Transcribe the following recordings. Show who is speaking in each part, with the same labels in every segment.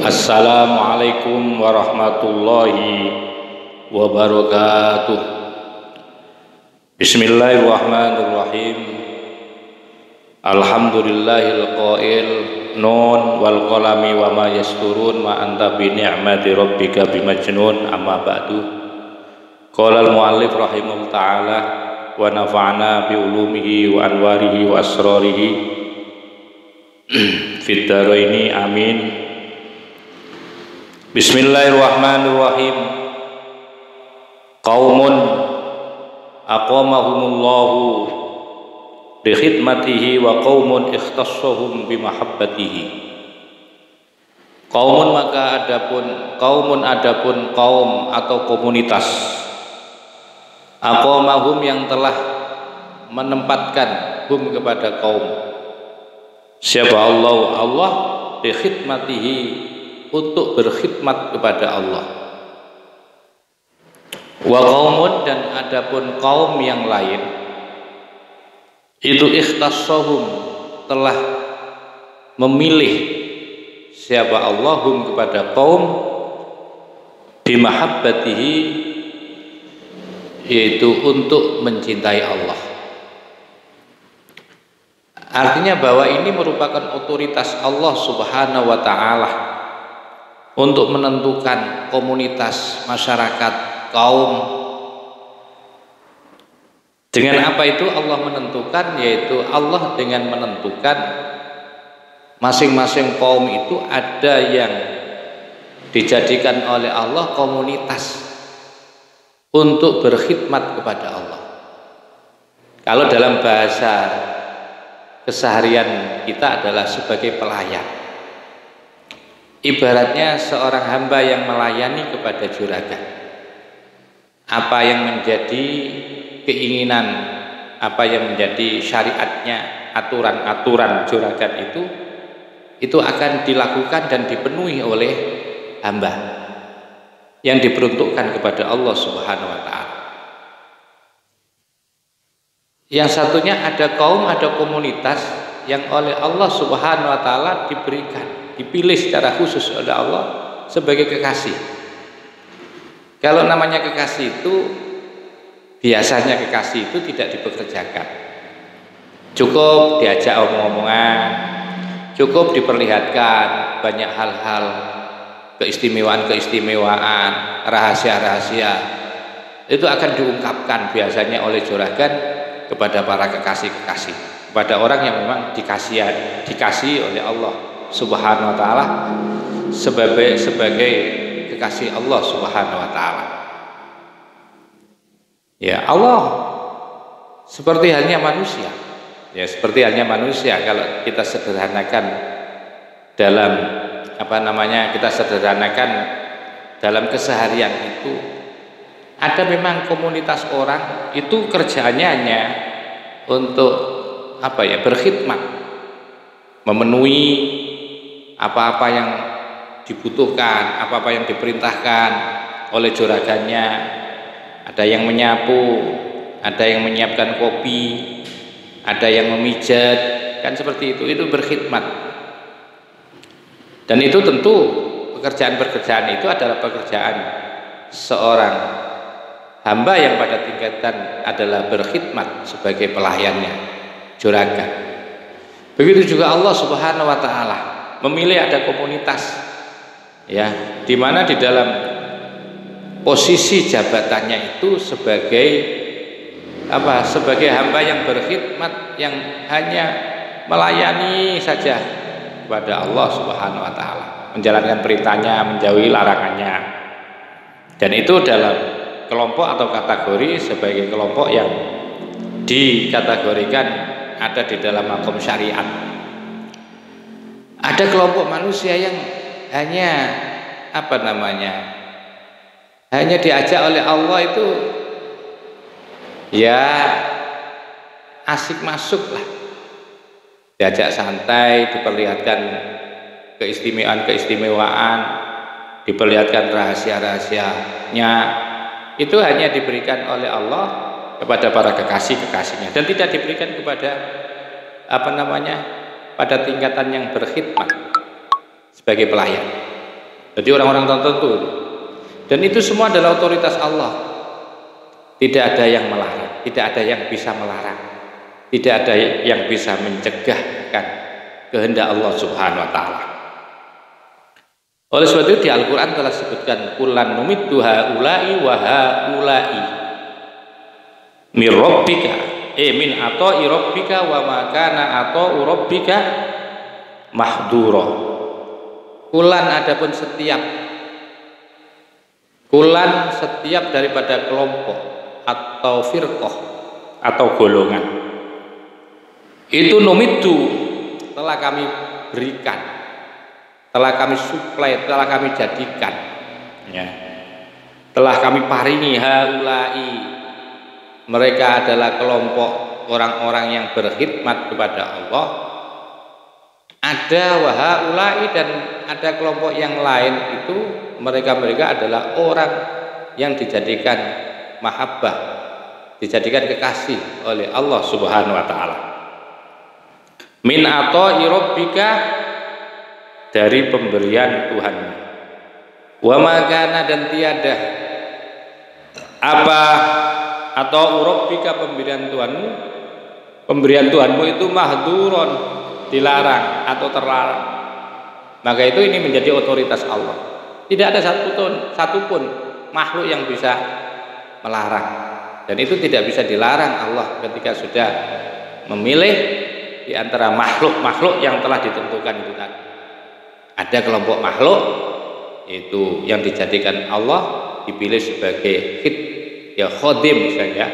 Speaker 1: Assalamualaikum warahmatullahi wabarakatuh. Bismillahirrahmanirrahim. Alhamdulillahil qail nun wal qalami wa ma yasturun ma anta bi ni'mati rabbika bimajnun, amma ba'du. Qala al muallif rahimahullah ta'ala wa nafa'na bi ulumihi wa anwarihi wa asrarihi fid dharaini amin. Bismillahirrahmanirrahim. Qaumun aqamahumullahu bi khidmatihi wa qaumun ikhtassahum bi mahabbatihi. Qaumun maka adapun kaum atau komunitas aqamahum yang telah menempatkan hum kepada kaum. Siapa Allah bi khidmatihi, untuk berkhidmat kepada Allah. Wa qaumun, dan adapun kaum yang lain itu ikhtassahum, telah memilih siapa Allahum kepada kaum bimahabbatihi, yaitu untuk mencintai Allah. Artinya bahwa ini merupakan otoritas Allah Subhanahu wa ta'ala untuk menentukan komunitas, masyarakat, kaum. Dengan apa itu Allah menentukan? Yaitu Allah dengan menentukan masing-masing kaum itu ada yang dijadikan oleh Allah komunitas untuk berkhidmat kepada Allah. Kalau dalam bahasa keseharian kita adalah sebagai pelayan. Ibaratnya seorang hamba yang melayani kepada juragan. Apa yang menjadi keinginan, apa yang menjadi syariatnya, aturan-aturan juragan itu akan dilakukan dan dipenuhi oleh hamba yang diperuntukkan kepada Allah Subhanahu wa ta'ala. Yang satunya ada kaum, ada komunitas yang oleh Allah Subhanahu wa ta'ala dipilih secara khusus oleh Allah sebagai kekasih. Kalau namanya kekasih itu, biasanya kekasih itu tidak dipekerjakan, cukup diajak omong-omongan, cukup diperlihatkan banyak hal-hal, keistimewaan-keistimewaan, rahasia-rahasia, itu akan diungkapkan biasanya oleh juragan kepada para kekasih-kekasih, kepada orang yang memang dikasih oleh Allah Subhanahu wa ta'ala sebagai kekasih Allah Subhanahu wa ta'ala. Ya, Allah seperti halnya manusia. Ya, seperti halnya manusia kalau kita sederhanakan dalam dalam keseharian itu, ada memang komunitas orang itu kerjaannya hanya untuk berkhidmat, memenuhi apa-apa yang dibutuhkan, apa-apa yang diperintahkan oleh juragannya. Ada yang menyapu, ada yang menyiapkan kopi, ada yang memijat, kan seperti itu berkhidmat. Dan itu tentu pekerjaan itu adalah pekerjaan seorang hamba yang pada tingkatan adalah berkhidmat sebagai pelayannya juragan. Begitu juga Allah Subhanahu wa ta'ala memilih ada komunitas, ya, di mana di dalam posisi jabatannya itu sebagai hamba yang berkhidmat, yang hanya melayani saja kepada Allah Subhanahu wa ta'ala, menjalankan perintahnya, menjauhi larangannya. Dan itu dalam kelompok atau kategori sebagai kelompok yang dikategorikan ada di dalam makom syariat. Ada kelompok manusia yang hanya diajak oleh Allah itu ya asik masuk lah, diajak santai, diperlihatkan keistimewaan, diperlihatkan rahasia-rahasianya, itu hanya diberikan oleh Allah kepada para kekasih-kekasihnya, dan tidak diberikan kepada pada tingkatan yang berkhidmat sebagai pelayan. Jadi orang-orang tertentu. Dan itu semua adalah otoritas Allah. Tidak ada yang melarang, tidak ada yang bisa melarang, tidak ada yang bisa mencegahkan kehendak Allah Subhanahu wa taala. Oleh sebab itu di Al-Qur'an telah disebutkan kullan numiddu haula'i wa haula'i mir rabbika min ata'i rabbika wa ma kana ata'u rabbika mahdura. Kulan adapun setiap daripada kelompok atau firqah atau golongan itu numiddu telah kami berikan, telah kami suplai, telah kami jadikan, ya, telah kami paringi haula'i, mereka adalah kelompok orang-orang yang berkhidmat kepada Allah. Ada wahaulai dan ada kelompok yang lain itu mereka adalah orang yang dijadikan mahabbah, dijadikan kekasih oleh Allah Subhanahu wa taala. Min ata'i rabbika, dari pemberian Tuhanmu. Wa ma kana, dan tiada apa atau rabbika pemberian Tuhanmu itu mahduron, dilarang atau terlarang. Maka itu ini menjadi otoritas Allah. Tidak ada satupun makhluk yang bisa melarang, dan itu tidak bisa dilarang Allah ketika sudah memilih di antara makhluk-makhluk yang telah ditentukan itu tadi. Ada kelompok makhluk itu yang dijadikan Allah dipilih sebagai khodim misalnya,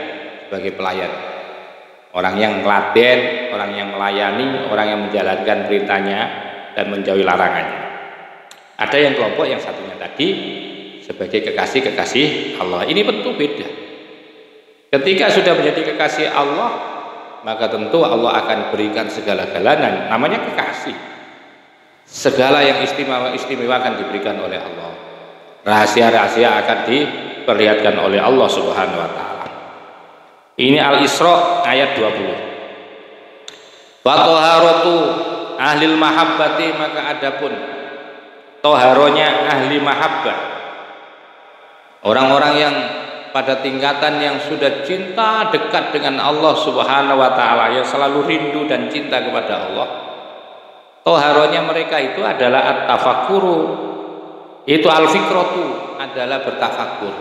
Speaker 1: sebagai pelayan, orang yang meladen, orang yang melayani, orang yang menjalankan perintahnya dan menjauhi larangannya. Ada yang kelompok yang satunya tadi sebagai kekasih Allah. Ini tentu beda. Ketika sudah menjadi kekasih Allah, maka tentu Allah akan berikan segala-galanya, namanya kekasih. Segala yang istimewa akan diberikan oleh Allah. Rahasia-rahasia akan diperlihatkan oleh Allah Subhanahu wa taala. Ini Al-Isra ayat 20. Wa taharatu ahlil mahabbati, maka adapun toharonya ahli mahabbah, orang-orang yang pada tingkatan yang sudah cinta dekat dengan Allah Subhanahu wa taala, yang selalu rindu dan cinta kepada Allah. Toharonya mereka itu adalah at-tafakkuru, itu al-fikratu, adalah bertafakur,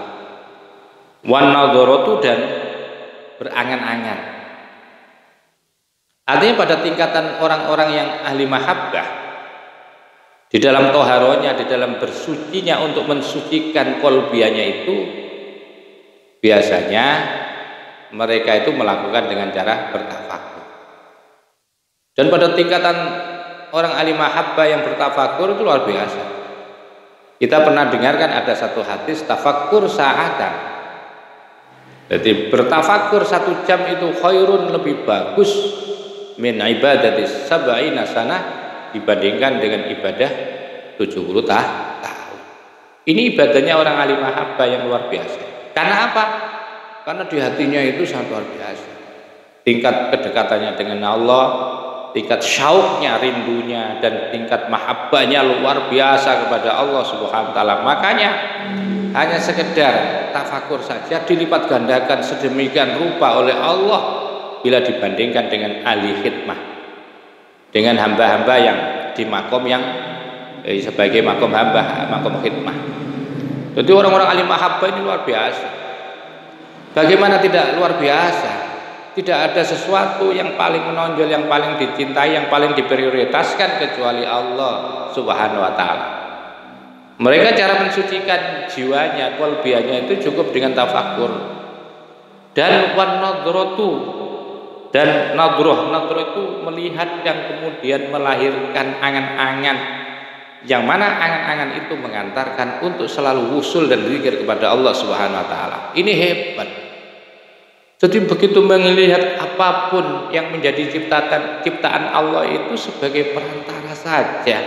Speaker 1: wan nadharatu, dan berangan-angan. Artinya pada tingkatan orang-orang yang ahli mahabbah, di dalam toharonya, di dalam bersucinya untuk mensucikan kolbianya itu, biasanya mereka itu melakukan dengan cara bertafakur. Dan pada tingkatan orang ahli mahabbah yang bertafakur itu luar biasa. Kita pernah dengarkan ada satu hadis tafakur sa'atan. Jadi bertafakur 1 jam itu khairun, lebih bagus min ibadati sab'ina sanah, dibandingkan dengan ibadah 70 tahun. Ini ibadahnya orang ahli mahabbah yang luar biasa. Karena apa? Karena di hatinya itu sangat luar biasa. Tingkat kedekatannya dengan Allah, tingkat syauknya, rindunya, dan tingkat mahabbahnya luar biasa kepada Allah Subhanahu wa taala. Makanya hanya sekedar tafakur saja dilipat gandakan sedemikian rupa oleh Allah bila dibandingkan dengan ahli khidmah, dengan hamba-hamba yang di makom yang sebagai makom hamba, makom khidmah. Jadi orang-orang ahli mahabbah ini luar biasa. Bagaimana tidak luar biasa? Tidak ada sesuatu yang paling menonjol, yang paling dicintai, yang paling diprioritaskan kecuali Allah Subhanahu wa taala. Mereka cara mensucikan jiwanya, qalbiyanya itu cukup dengan tafakur. Dan wan nadratu, dan nadroh itu melihat yang kemudian melahirkan angan-angan, yang mana angan-angan itu mengantarkan untuk selalu wusul dan zikir kepada Allah Subhanahu wa taala. Ini hebat. Jadi begitu melihat apapun yang menjadi ciptaan Allah itu sebagai perantara saja.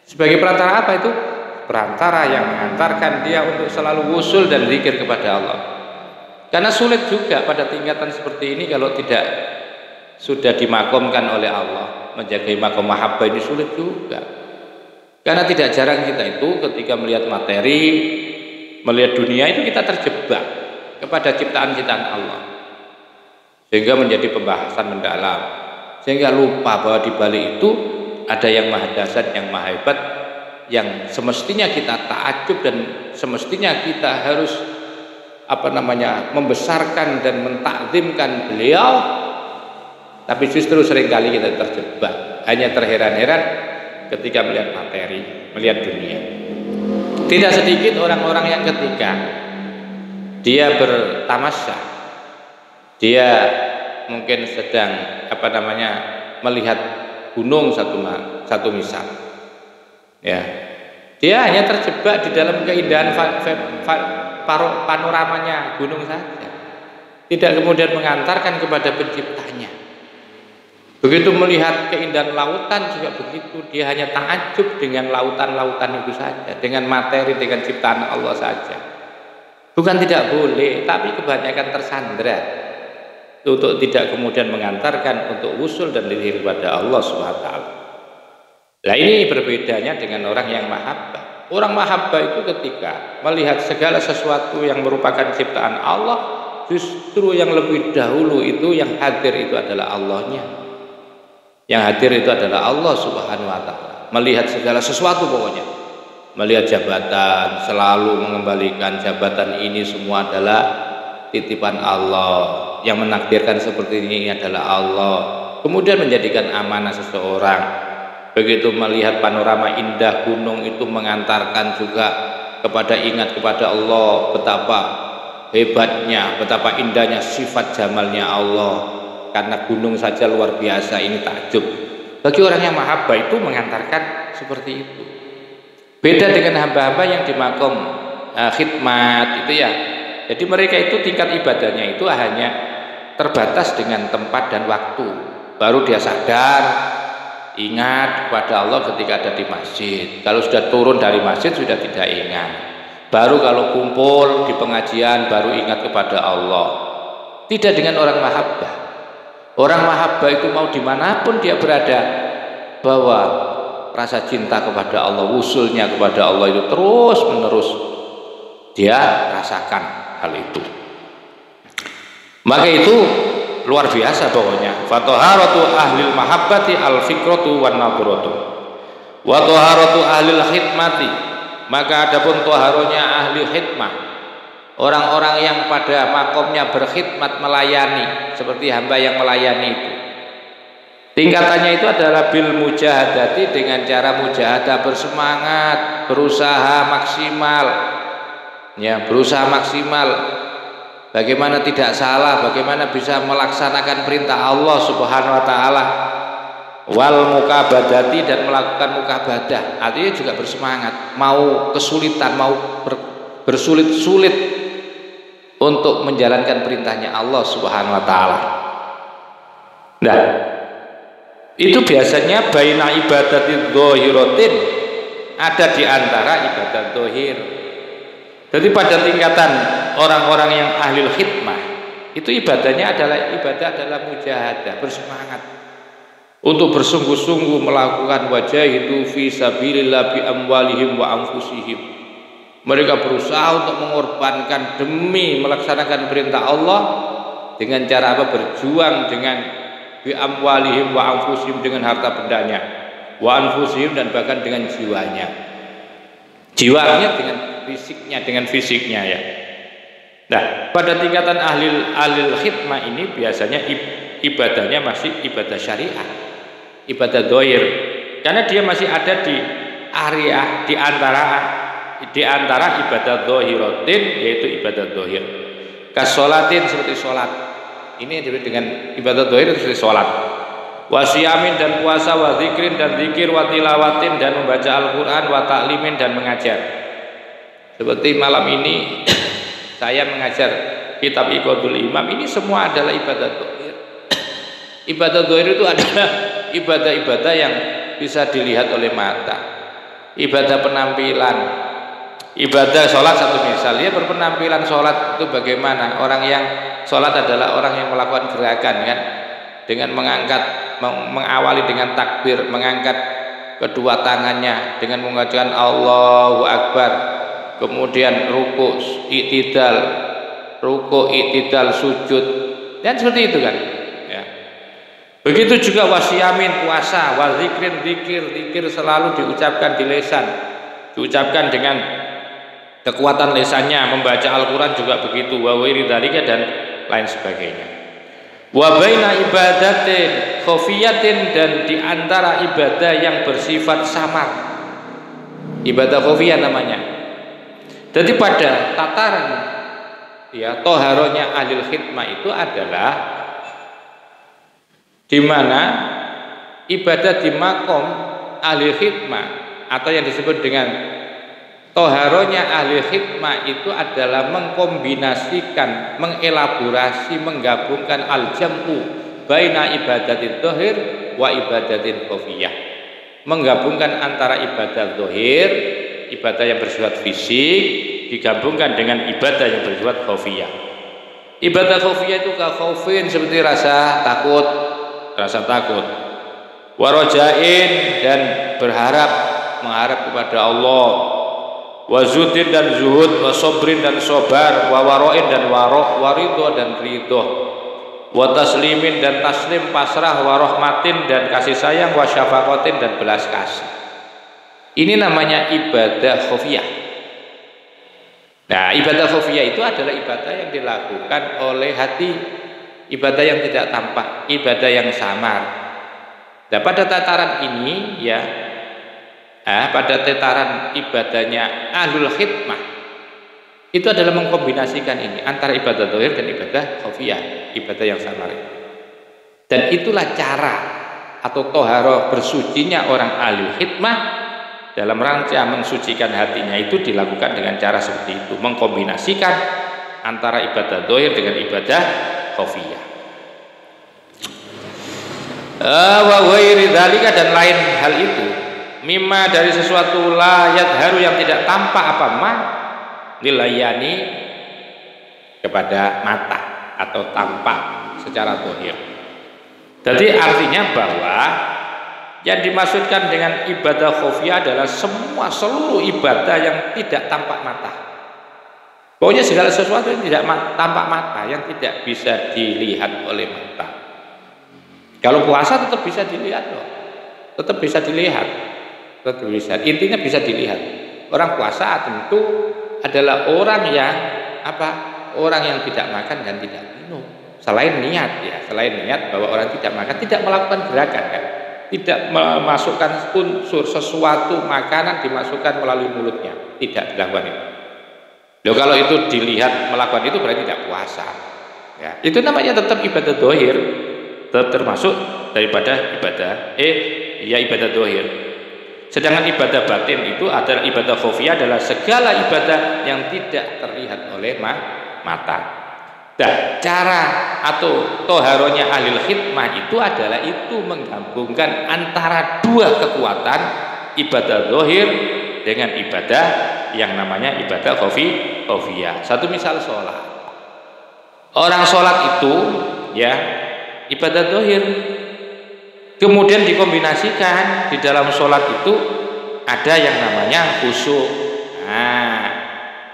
Speaker 1: Sebagai perantara apa itu? Perantara yang mengantarkan dia untuk selalu wusul dan zikir kepada Allah. Karena sulit juga pada tingkatan seperti ini kalau tidak sudah dimakomkan oleh Allah. Menjaga makom mahabbah ini sulit juga. Karena tidak jarang kita itu ketika melihat materi, melihat dunia itu kita terjebak kepada ciptaan-ciptaan Allah, sehingga menjadi pembahasan mendalam, sehingga lupa bahwa di balik itu ada yang maha dahsyat, yang maha hebat, yang semestinya kita takjub dan semestinya kita harus membesarkan dan mentakzimkan beliau. Tapi justru seringkali kita terjebak, hanya terheran-heran ketika melihat materi, melihat dunia. Tidak sedikit orang-orang yang ketika dia bertamasya, dia mungkin sedang melihat gunung satu misal, ya, dia hanya terjebak di dalam keindahan panoramanya gunung saja, tidak kemudian mengantarkan kepada penciptanya. Begitu melihat keindahan lautan juga begitu, dia hanya takjub dengan lautan-lautan itu saja, dengan materi, dengan ciptaan Allah saja. Bukan tidak boleh, tapi kebanyakan tersandra untuk tidak kemudian mengantarkan untuk usul dan diri kepada Allah Subhanahu wa taala. Nah, ini berbedanya dengan orang yang mahabbah. Orang mahabbah itu ketika melihat segala sesuatu yang merupakan ciptaan Allah, justru yang lebih dahulu itu yang hadir itu adalah Allahnya. Yang hadir itu adalah Allah Subhanahu wa taala. Melihat segala sesuatu pokoknya. Melihat jabatan, selalu mengembalikan jabatan ini semua adalah titipan Allah. Yang menakdirkan seperti ini adalah Allah. Kemudian menjadikan amanah seseorang. Begitu melihat panorama indah gunung itu mengantarkan juga kepada ingat kepada Allah, betapa hebatnya, betapa indahnya sifat jamalnya Allah. Karena gunung saja luar biasa, ini takjub. Bagi orang yang mahabbah itu mengantarkan seperti itu. Beda dengan hamba-hamba yang di makom khidmat itu ya. Jadi mereka itu tingkat ibadahnya itu hanya terbatas dengan tempat dan waktu. Baru dia sadar, ingat kepada Allah ketika ada di masjid. Kalau sudah turun dari masjid sudah tidak ingat. Baru kalau kumpul di pengajian baru ingat kepada Allah. Tidak dengan orang mahabbah. Orang mahabbah itu mau dimanapun dia berada, bahwa rasa cinta kepada Allah, usulnya kepada Allah itu terus menerus dia rasakan hal itu. Maka itu luar biasa pokoknya. Fatoharatu ahlil mahabbati al fikratu wan nadratu, wa toharatu ahlil khidmati. Maka adapun toharonya ahli khidmah, orang-orang yang pada makomnya berkhidmat, melayani seperti hamba yang melayani itu, tingkatannya itu adalah bil mujahadati, dengan cara mujahadah, bersemangat, berusaha maksimal, ya, berusaha maksimal bagaimana tidak salah, bagaimana bisa melaksanakan perintah Allah Subhanahu wa taala, wal mukabadati, dan melakukan mukabadah, artinya juga bersemangat, mau kesulitan, mau bersulit-sulit untuk menjalankan perintahnya Allah Subhanahu wa taala. Nah, itu biasanya baina ibadati dzahiratin, ada di antara ibadah zahir. Jadi pada tingkatan orang-orang yang ahli khidmah itu ibadahnya adalah mujahadah, bersemangat untuk bersungguh-sungguh melakukan wajahidu fi sabilillah bi amwalihim wa anfusihim. Mereka berusaha untuk mengorbankan demi melaksanakan perintah Allah dengan cara apa? Berjuang dengan bi amwalihim wa anfusihim, dengan harta bendanya, wa anfusihim, dan bahkan dengan jiwanya. Jiwanya dengan fisiknya ya. Nah, pada tingkatan ahli khidmah ini biasanya ibadahnya masih ibadah syariah, ibadah zahir, karena dia masih ada di area di antara ibadah zahiratin, yaitu ibadah zahir. Kasolatin, seperti sholat. Ini dengan ibadah zahir seperti sholat. Wasiyamin, dan puasa, wa zikrin, dan zikir, wa tilawatin, dan membaca Al-Quran, wa ta'limin, dan mengajar. Seperti malam ini saya mengajar kitab Iqadul Imam, ini semua adalah ibadah zahir. Ibadah zahir itu adalah ibadah-ibadah yang bisa dilihat oleh mata. Ibadah penampilan, ibadah sholat satu misal, dia berpenampilan sholat itu bagaimana? Orang yang sholat adalah orang yang melakukan gerakan kan, dengan mengawali dengan takbir, mengangkat kedua tangannya dengan mengucapkan Allahu Akbar, kemudian ruku, i'tidal, sujud, dan seperti itu kan ya. Begitu juga wasiyamin, puasa, wazikrin, zikir selalu diucapkan di lisan, diucapkan dengan kekuatan lisannya. Membaca Al-Quran juga begitu, wa ghairi dzalika dan lain sebagainya. Wa baina ibadatin khafiyatin, dan di antara ibadah yang bersifat samar, ibadah khafiyah namanya. Jadi pada tataran ya toharonya ahli khidmah itu adalah di mana ibadah di makom ahli khidmah atau yang disebut dengan toharonya ahli khidmah itu adalah mengkombinasikan, mengelaborasi, menggabungkan al-jam'u baina ibadatin zahir wa ibadatin khafiyah, menggabungkan antara ibadah zahir, ibadah yang bersifat fisik, digabungkan dengan ibadah yang bersifat khafiyah. Ibadah khafiyah itu khaufin, seperti rasa takut, warajain, dan mengharap kepada Allah, wazudin dan zuhud, wasobrin dan sobar, wawaroin dan warok, warido dan ridho, wataslimin dan taslim, pasrah, warohmatin dan kasih sayang, wasyafakotin dan belas kasih. Ini namanya ibadah khafiyah. Nah, ibadah khafiyah itu adalah ibadah yang dilakukan oleh hati, ibadah yang tidak tampak, ibadah yang samar. Nah, pada tataran ini ya, pada tataran ibadahnya ahlul khidmah itu adalah mengkombinasikan ini antara ibadah zahir dan ibadah khafiyah, ibadah yang samar. Dan itulah cara atau toharoh bersucinya orang ahlul khidmah dalam rangka mensucikan hatinya, itu dilakukan dengan cara seperti itu, mengkombinasikan antara ibadah zahir dengan ibadah khafiyah. Wa ghairi dzalika, dan lain hal itu, mimma dari sesuatu la yadharu yang tidak tampak apa ma lilayani kepada mata atau tampak secara zahir. Jadi artinya bahwa yang dimaksudkan dengan ibadah khafiyah adalah seluruh ibadah yang tidak tampak mata. Pokoknya segala sesuatu yang tidak tampak mata, yang tidak bisa dilihat oleh mata. Kalau puasa tetap bisa dilihat loh, tetap bisa dilihat, intinya bisa dilihat. Orang puasa tentu adalah orang yang orang yang tidak makan dan tidak minum. Selain niat ya, selain niat bahwa orang tidak makan, tidak melakukan gerakan kan, tidak memasukkan unsur sesuatu makanan dimasukkan melalui mulutnya, tidak dilakukan itu. Loh, kalau itu dilihat melakukan itu berarti tidak puasa. Ya, itu namanya tetap ibadah zahir, termasuk daripada ibadah ibadah zahir. Sedangkan ibadah batin itu adalah ibadah khafiyah, adalah segala ibadah yang tidak terlihat oleh mata. Dan cara atau toharonya ahli khidmah itu adalah menggabungkan antara dua kekuatan, ibadah zahir dengan ibadah yang namanya ibadah khafiyah. Satu misal sholat. Orang sholat itu ya ibadah zahir, kemudian dikombinasikan di dalam sholat itu ada yang namanya khusyuk. Nah,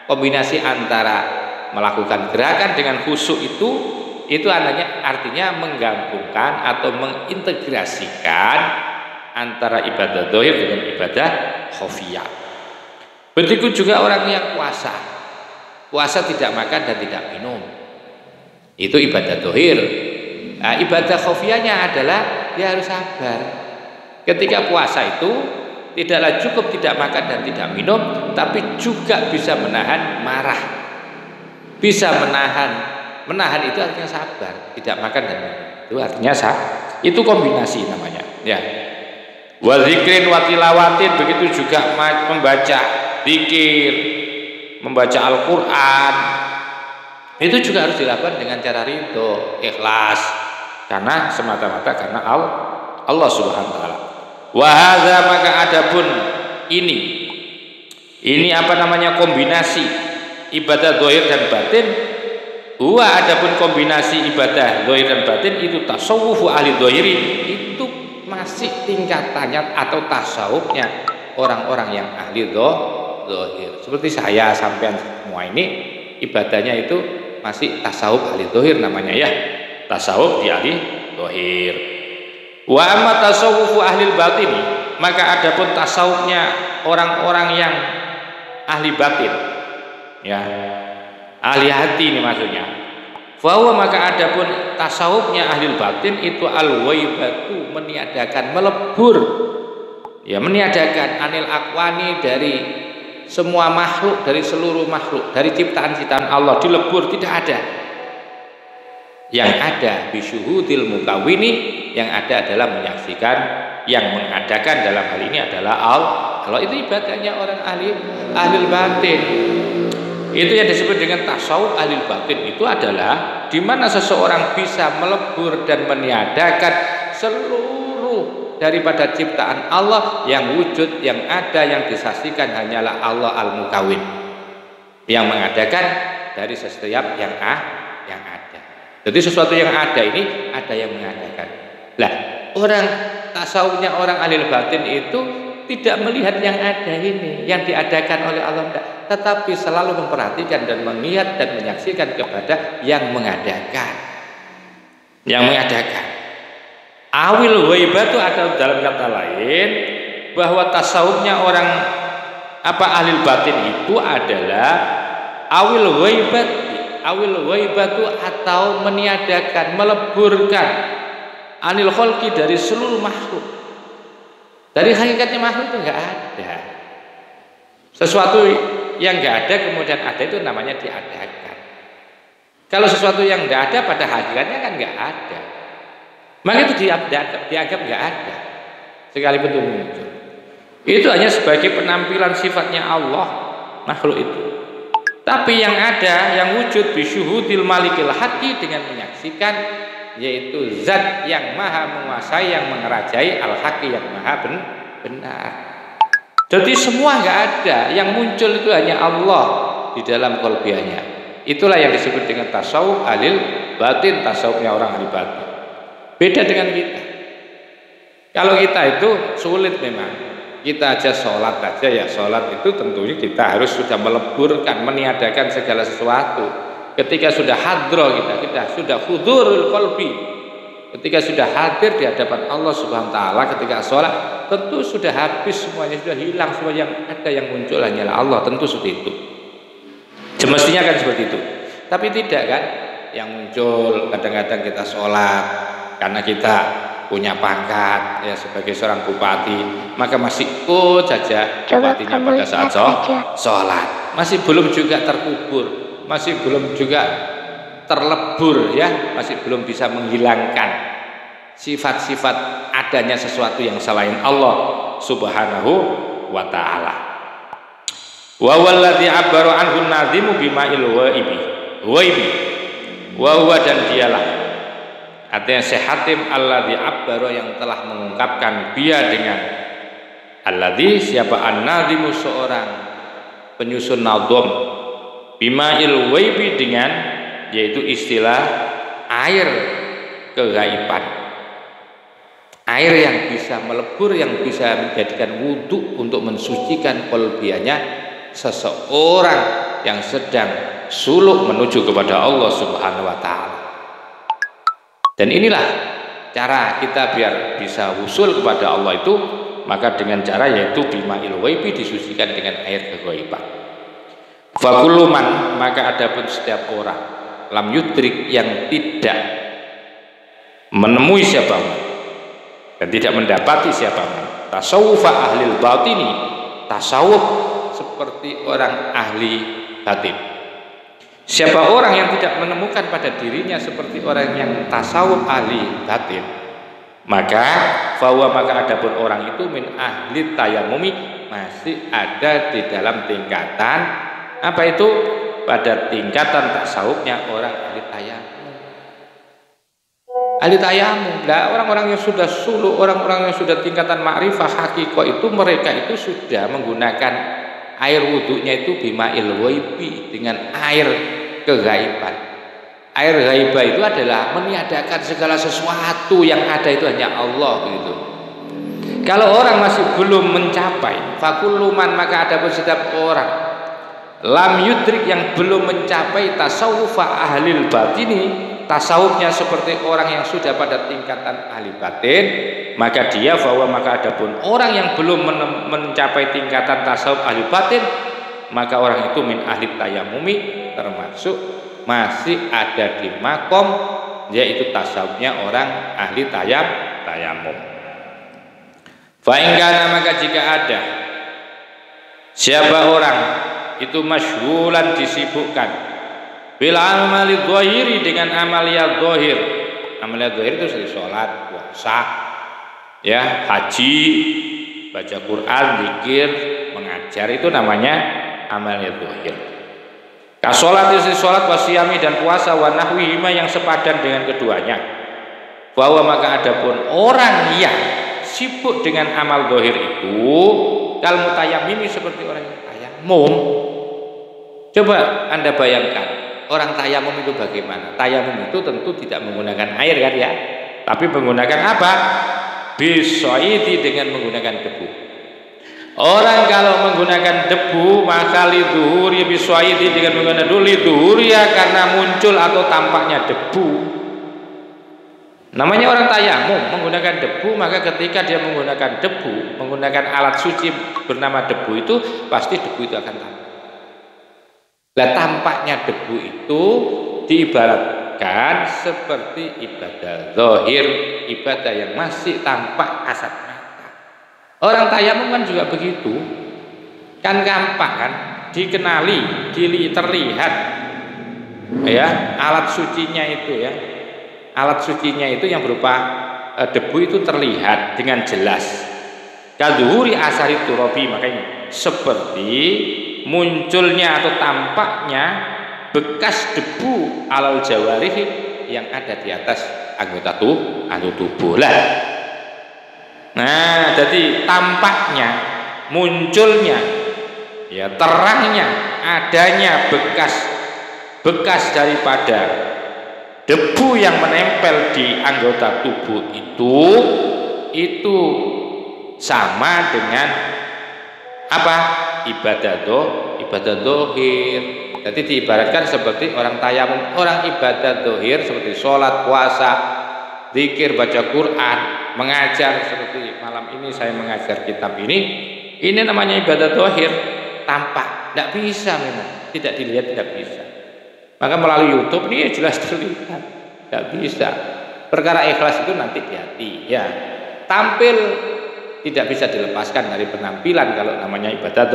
Speaker 1: kombinasi antara melakukan gerakan dengan khusyuk itu artinya menggabungkan atau mengintegrasikan antara ibadah zahir dengan ibadah khafiyah. Begitu juga orang yang puasa tidak makan dan tidak minum, itu ibadah zahir. Nah, ibadah khafiyahnya adalah dia harus sabar. Ketika puasa itu tidaklah cukup tidak makan dan tidak minum, tapi juga bisa menahan marah, bisa menahan itu artinya sabar, tidak makan dan minum itu artinya itu kombinasi namanya ya. Wa dzikrin wa tilawatin, begitu juga membaca zikir, membaca Al-Quran, itu juga harus dilakukan dengan cara ridho, ikhlas, karena semata-mata karena Allah Subhanahu wa taala. Wa hadza, maka adapun ini kombinasi ibadah zahir dan batin. Adapun kombinasi ibadah zahir dan batin itu tasawufu ahli zahiri, itu masih tingkatannya atau tasawufnya orang-orang yang ahli zahir. Seperti saya sampean semua ini ibadahnya itu masih tasawuf ahli zahir namanya ya. Tasawuf di ahli zahir. Wa amma tasawufu ahli batini, maka adapun tasawufnya orang-orang yang ahli batin. Ya. Ahli hati ini maksudnya. Bahwa maka adapun tasawufnya ahli batin itu al-waibatu, meniadakan, melebur, ya, meniadakan anil akwani, dari semua makhluk, dari seluruh makhluk, dari ciptaan-ciptaan Allah, dilebur, tidak ada. Yang ada bisyuhudil mukawini, yang ada adalah menyaksikan, yang mengadakan dalam hal ini adalah Allah. Itu ibadahnya orang ahli batin. Itu yang disebut dengan tasawuf ahli batin. Itu adalah di mana seseorang bisa melebur dan meniadakan seluruh daripada ciptaan Allah, yang wujud, yang ada, yang disaksikan hanyalah Allah al-mukawin, yang mengadakan dari setiap yang ada. Jadi sesuatu yang ada ini ada yang mengadakan. Lah, orang tasawufnya orang ahli batin itu tidak melihat yang ada ini, yang diadakan oleh Allah, tetapi selalu memperhatikan dan melihat dan menyaksikan kepada yang mengadakan. Yang mengadakan. Awil ghaibatu, atau dalam kata lain bahwa tasawufnya orang ahli batin itu adalah awil ghaibatu, atau meniadakan, meleburkan anil khalqi, dari seluruh makhluk. Dari hakikatnya makhluk itu enggak ada. Sesuatu yang enggak ada kemudian ada, itu namanya diadakan. Kalau sesuatu yang enggak ada pada hakikatnya kan enggak ada, maka itu dianggap enggak ada sekalipun itu muncul. Itu hanya sebagai penampilan sifatnya Allah makhluk itu. Tapi yang ada, yang wujud bisyuhudil malikil haqi, dengan menyaksikan, yaitu zat yang maha menguasai, yang mengerajai, al-haqi, yang maha benar. Jadi semua enggak ada, yang muncul itu hanya Allah di dalam qalbiyahnya. Itulah yang disebut dengan tasawuf ahli batin, tasawufnya orang ahli batin. Beda dengan kita. Kalau kita itu sulit memang. Kita aja sholat aja, ya sholat itu tentunya kita harus sudah meleburkan, meniadakan segala sesuatu. Ketika sudah hadroh kita sudah hudurul qalbi, ketika sudah hadir di hadapan Allah Subhanahu wa taala ketika sholat, tentu sudah habis semuanya, sudah hilang semua, yang ada yang muncul hanyalah Allah, tentu seperti itu. Semestinya kan seperti itu. Tapi tidak kan, yang muncul kadang-kadang kita sholat karena kita punya pangkat ya sebagai seorang bupati, maka masih ikut saja bupatinya pada saat sholat, masih belum juga terkubur, masih belum juga terlebur, ya, masih belum bisa menghilangkan sifat-sifat adanya sesuatu yang selain Allah Subhanahu wa ta'ala. Wa walladzi abbara anhu nazimu bima'il ghaibi wa huwa, dan dialah, artinya Syekh Hatim, alladzi abbara, yang telah mengungkapkan dia dengan alladzi, siapa, an-nazimu, seorang penyusun nazom, bima'il ghaibi, dengan, yaitu istilah air kegaiban, air yang bisa melebur, yang bisa menjadikan wudhu untuk mensucikan qalbiyahnya seseorang yang sedang suluk menuju kepada Allah Subhanahu wa ta'ala. Dan inilah cara kita biar bisa usul kepada Allah itu, maka dengan cara yaitu bima'il ghaibi, disucikan dengan air keghaiban. Fakuluman, maka adapun setiap orang lam yudrik, yang tidak menemui siapapun dan tidak mendapati siapapun tasawufa ahlil batini, tasawuf seperti orang ahli batin. Siapa orang yang tidak menemukan pada dirinya seperti orang yang tasawuf ahli batin, maka bahwa maka adapun orang itu min ahli tayamumi, masih ada di dalam tingkatan apa itu, pada tingkatan tasawufnya orang ahli tayamum. Ahli tayamum, nah, orang-orang yang sudah suluk, orang-orang yang sudah tingkatan ma'rifah hakikoh itu, mereka itu sudah menggunakan air wudhunya itu bima'il ghaibi, dengan air kegaiban. Air ghaibah itu adalah meniadakan segala sesuatu yang ada itu hanya Allah, begitu. Kalau orang masih belum mencapai fakuluman, maka ada pun setiap orang lam yudrik yang belum mencapai tasawuf ahlil batini, tasawufnya seperti orang yang sudah pada tingkatan ahli batin, maka dia bahwa maka ada pun orang yang belum mencapai tingkatan tasawuf ahli batin, maka orang itu min ahli tayamumi, termasuk masih ada di makom, yaitu tasawufnya orang ahli tayamum. Fa'ingkana, maka jika ada siapa orang itu masyhulan, disibukkan bil amali dhahiri, dengan amalia dhahir. Amalia dhahir itu seperti sholat, puasa, ya, haji, baca Quran, zikir, mengajar, itu namanya amalia dhahir. Kasolat itu sholat, wasiyami, dan puasa, wa nahwihima, yang sepadan dengan keduanya. Bahwa maka adapun orang yang sibuk dengan amal zahir itu kal mutayammimi, seperti orang yang tayamum. Coba Anda bayangkan orang tayamum itu bagaimana? Tayamum itu tentu tidak menggunakan air kan ya, tapi menggunakan apa? Bisoidi, dengan menggunakan debu. Orang kalau menggunakan debu maka liduhuri bisoidi, dengan menggunakan debu liduhuri ya, karena muncul atau tampaknya debu. Namanya orang tayamum menggunakan debu, maka ketika dia menggunakan debu, menggunakan alat suci bernama debu, itu pasti debu itu akan tampak. Nah, tampaknya debu itu diibaratkan seperti ibadah zahir, ibadah yang masih tampak kasat mata. Orang tayamum kan juga begitu, kan gampang kan, dikenali, terlihat, ya, alat sucinya itu ya. Alat sucinya itu yang berupa debu itu terlihat dengan jelas. Kadzuhuri asari turabi, makanya seperti munculnya atau tampaknya bekas debu alal jawarih yang ada di atas anggota tubuh lah. Nah, jadi tampaknya, munculnya, ya, terangnya, adanya bekas daripada debu yang menempel di anggota tubuh itu sama dengan apa? Ibadah dohir. Jadi diibaratkan seperti orang tayamum, orang ibadah dohir seperti sholat, puasa, zikir, baca Quran, mengajar, seperti malam ini saya mengajar kitab ini namanya ibadah dohir, tampak, tidak bisa memang, tidak dilihat, tidak bisa. Maka melalui YouTube ini jelas terlihat, tidak bisa. Perkara ikhlas itu nanti di hati, ya. Tampil tidak bisa dilepaskan dari penampilan kalau namanya ibadah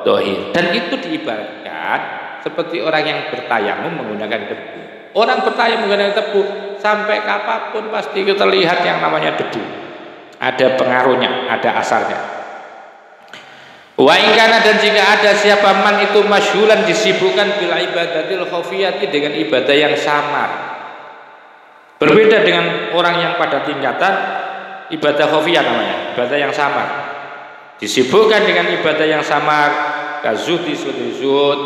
Speaker 1: dohir. Dan itu diibaratkan seperti orang yang bertayamum menggunakan debu. Orang bertayamum menggunakan debu sampai kapanpun pasti terlihat yang namanya debu. Ada pengaruhnya, ada asarnya. Wa ingkana, dan jika ada siapa man itu masyhulan, disibukkan bil ibadatil khafiyati, dengan ibadah yang samar. Berbeda dengan orang yang pada tingkatan ibadah khafiyah, namanya ibadah yang samar. Disibukkan dengan ibadah yang samar, kazuhdi, seperti zuhud,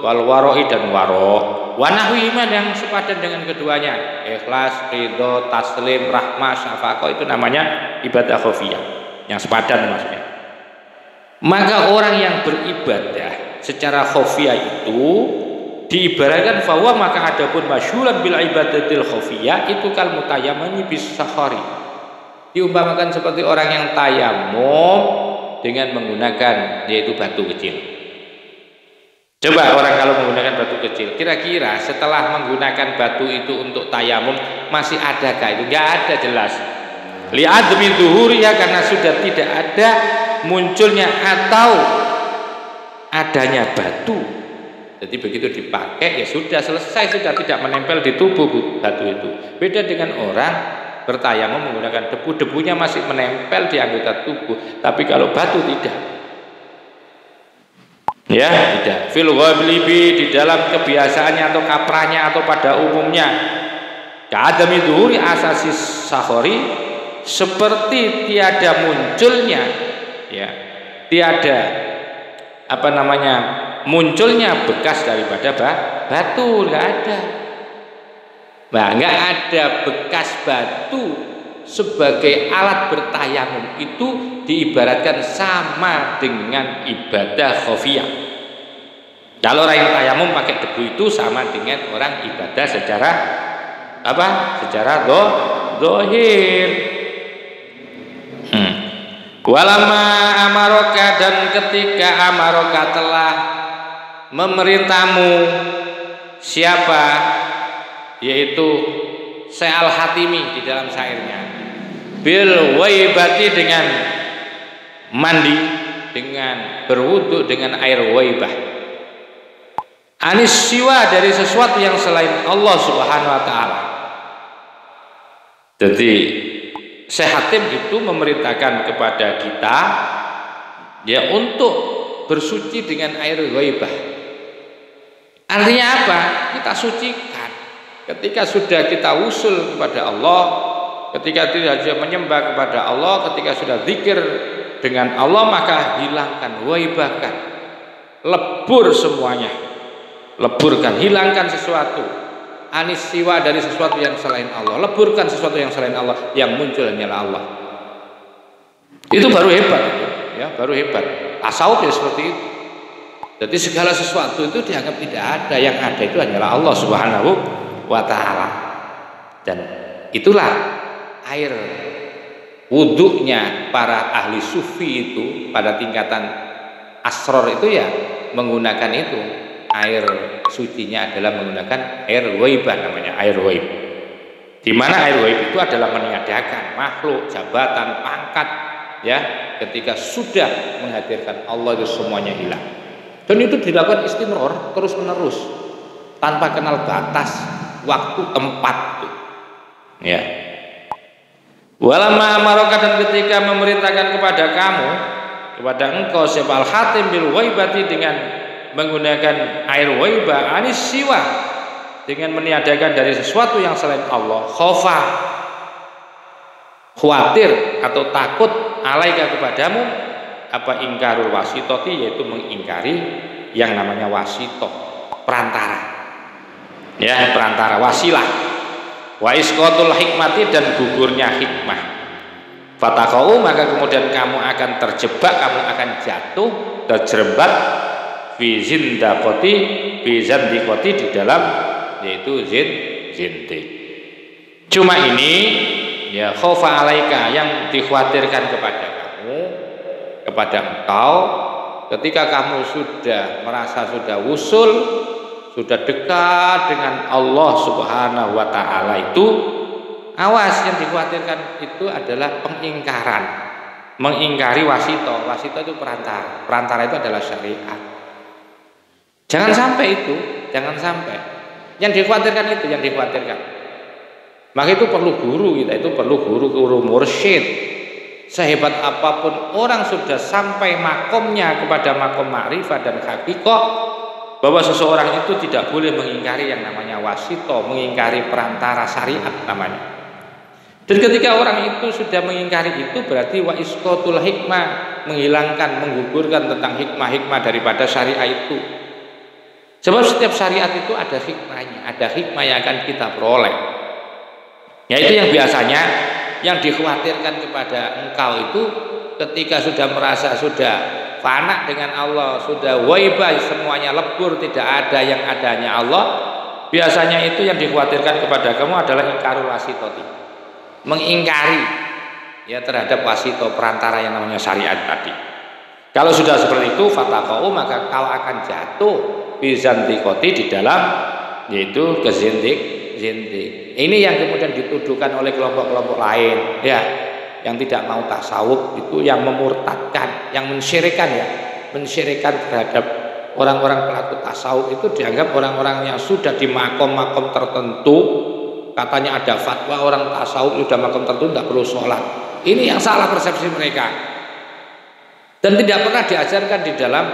Speaker 1: wal waroi, dan waro, wa nahwihima, yang sepadan dengan keduanya, ikhlas, ridho, taslim, rahmah, syafaqah, itu namanya ibadah khafiyah yang sepadan maksudnya. Maka orang yang beribadah secara khafiyah itu diibaratkan bahwa maka adapun masyhulan bil ibadatil khafiyah itu kal mutayammimi bis sakhari, diumpamakan seperti orang yang tayamum dengan menggunakan yaitu batu kecil. Coba orang kalau menggunakan batu kecil, kira-kira setelah menggunakan batu itu untuk tayamum masih adakah itu? Enggak ada, jelas. Li'admi dhuhuriya, karena sudah tidak ada munculnya atau adanya batu. Jadi begitu dipakai ya sudah selesai, sudah tidak menempel di tubuh batu itu. Beda dengan orang bertayamum menggunakan debu, debunya masih menempel di anggota tubuh, tapi kalau batu tidak. Ya, tidak. Fil ghablibi, di dalam kebiasaannya atau kaprahnya atau pada umumnya. Ka'adami dhuhuri asasi sakhori, seperti tiada munculnya, ya, tiada apa namanya, munculnya bekas daripada batu, nggak ada. Nah, nggak ada bekas batu sebagai alat bertayamum itu diibaratkan sama dengan ibadah khofiyah. Kalau orang yang tayamum pakai debu itu sama dengan orang ibadah secara apa? Secara zahir. Walama amaroka, dan ketika amaroka telah memerintahmu, siapa? Yaitu Syekh Al-Hatimi di dalam syairnya, bil waibati, dengan mandi, dengan berwudu dengan air waibah, anis siwa, dari sesuatu yang selain Allah Subhanahu wa taala. Jadi Syekh Hatim itu memerintahkan kepada kita ya untuk bersuci dengan air ghaibah. Artinya apa? Kita sucikan. Ketika sudah kita usul kepada Allah, ketika tidak menyembah kepada Allah, ketika sudah zikir dengan Allah, maka hilangkan, ghaibahkan, lebur semuanya, leburkan, hilangkan sesuatu. Anis siwa, dari sesuatu yang selain Allah, leburkan sesuatu yang selain Allah, yang muncul hanyalah Allah. Itu baru hebat, ya, baru hebat. Tasawuf ya seperti itu. Jadi segala sesuatu itu dianggap tidak ada, yang ada itu hanyalah Allah Subhanahu wa taala. Dan itulah air wudhunya para ahli sufi itu pada tingkatan asror itu ya menggunakan itu. Air sucinya adalah menggunakan air ghaibah, namanya air ghaib. Di mana air ghaib itu adalah meniadakan makhluk, jabatan, pangkat, ya, ketika sudah menghadirkan Allah itu semuanya hilang. Dan itu dilakukan istimror terus menerus tanpa kenal batas waktu tempat itu. Ya. Walamma amaraka, dan ketika memerintahkan kepada kamu, kepada engkau Syekh Al-Hatim bil ghaibati, dengan menggunakan air waibah, anis siwa, dengan meniadakan dari sesuatu yang selain Allah, khofa, khawatir atau takut, alaika, kepadamu, apa, ingkarul wasitoti, yaitu mengingkari yang namanya wasito, perantara, ya, perantara, wasilah, wa isqatul hikmati, dan gugurnya hikmah. Fatakau, maka kemudian kamu akan terjebak, kamu akan jatuh, terjerembab fi zindaqati, fi zandikoti, di dalam yaitu zindik. Cuma ini ya khaufa alaika, yang dikhawatirkan kepada kamu, kepada engkau, ketika kamu sudah merasa sudah usul, sudah dekat dengan Allah Subhanahu wa taala, itu awas, yang dikhawatirkan itu adalah pengingkaran, mengingkari wasito. Wasito itu perantara, perantara itu adalah syariat. Jangan sampai itu, jangan sampai. Yang dikhawatirkan itu, yang dikhawatirkan. Maka itu perlu guru kita, itu perlu guru mursyid. Sehebat apapun orang sudah sampai makomnya kepada makom ma'rifah dan haqiqah, bahwa seseorang itu tidak boleh mengingkari yang namanya wasito, mengingkari perantara syariat namanya. Dan ketika orang itu sudah mengingkari itu, berarti wa isqatul hikmah, menghilangkan, menggugurkan tentang hikmah-hikmah daripada syariat itu. Sebab setiap syariat itu ada hikmahnya, ada hikmah yang akan kita peroleh. Yaitu yang biasanya yang dikhawatirkan kepada engkau itu, ketika sudah merasa sudah fana dengan Allah, sudah waibah, semuanya lebur, tidak ada yang adanya Allah, biasanya itu yang dikhawatirkan kepada kamu adalah ingkarul wasitoti, mengingkari ya terhadap wasito, perantara yang namanya syariat tadi. Kalau sudah seperti itu, fatakau, maka kau akan jatuh bizantikoti, di dalam yaitu kezindik. Ini yang kemudian dituduhkan oleh kelompok-kelompok lain, ya, yang tidak mau tasawuf, itu yang memurtadkan, yang mensyirikan, ya, mensyirikan terhadap orang-orang pelaku tasawuf. Itu dianggap orang-orang yang sudah di makom-makom tertentu, katanya ada fatwa orang tasawuf sudah makom tertentu tidak perlu sholat. Ini yang salah persepsi mereka. Dan tidak pernah diajarkan di dalam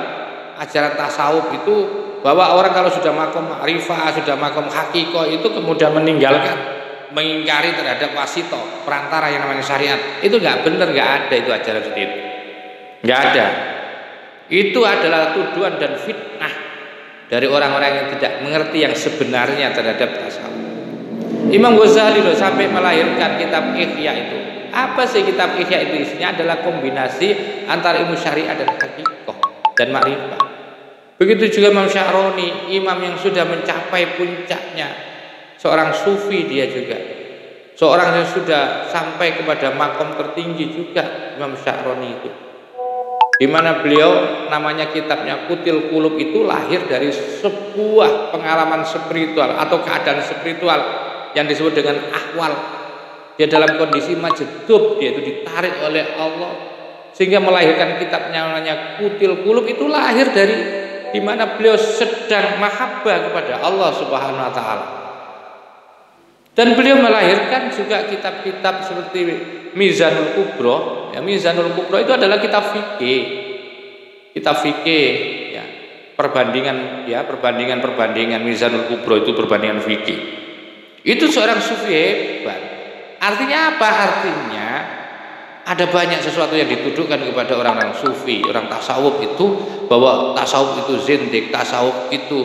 Speaker 1: ajaran tasawuf itu bahwa orang kalau sudah makom ma'rifah, sudah makom hakikoh, itu kemudian meninggalkan, mengingkari terhadap wasito, perantara yang namanya syariat. Itu nggak benar, nggak ada itu ajaran seperti itu, nggak ada. Itu adalah tuduhan dan fitnah dari orang-orang yang tidak mengerti yang sebenarnya terhadap tasawuf. Imam Ghazali loh sampai melahirkan kitab Ihya itu, Apa sih kitab Ihya itu? Isinya adalah kombinasi antara ilmu syariat dan hakikoh dan makrifat. Begitu juga Imam Sya'roni, imam yang sudah mencapai puncaknya, seorang sufi dia juga, seorang yang sudah sampai kepada makom tertinggi juga Imam Sya'roni itu. Di mana beliau namanya kitabnya Kutil Qulub itu lahir dari sebuah pengalaman spiritual atau keadaan spiritual yang disebut dengan ahwal. Dia dalam kondisi majdub, dia itu ditarik oleh Allah sehingga melahirkan kitabnya namanya Kutil Qulub. Itu lahir dari di mana beliau sedang mahabbah kepada Allah Subhanahu wa taala. Dan beliau melahirkan juga kitab-kitab seperti Mizanul Kubro. Ya, Mizanul Kubro itu adalah kitab fikih. Kitab fikih ya, perbandingan Mizanul Kubro itu perbandingan fikih. Itu seorang sufi hebat. Artinya apa? Artinya ada banyak sesuatu yang dituduhkan kepada orang-orang sufi, orang tasawuf itu, bahwa tasawuf itu zindik, tasawuf itu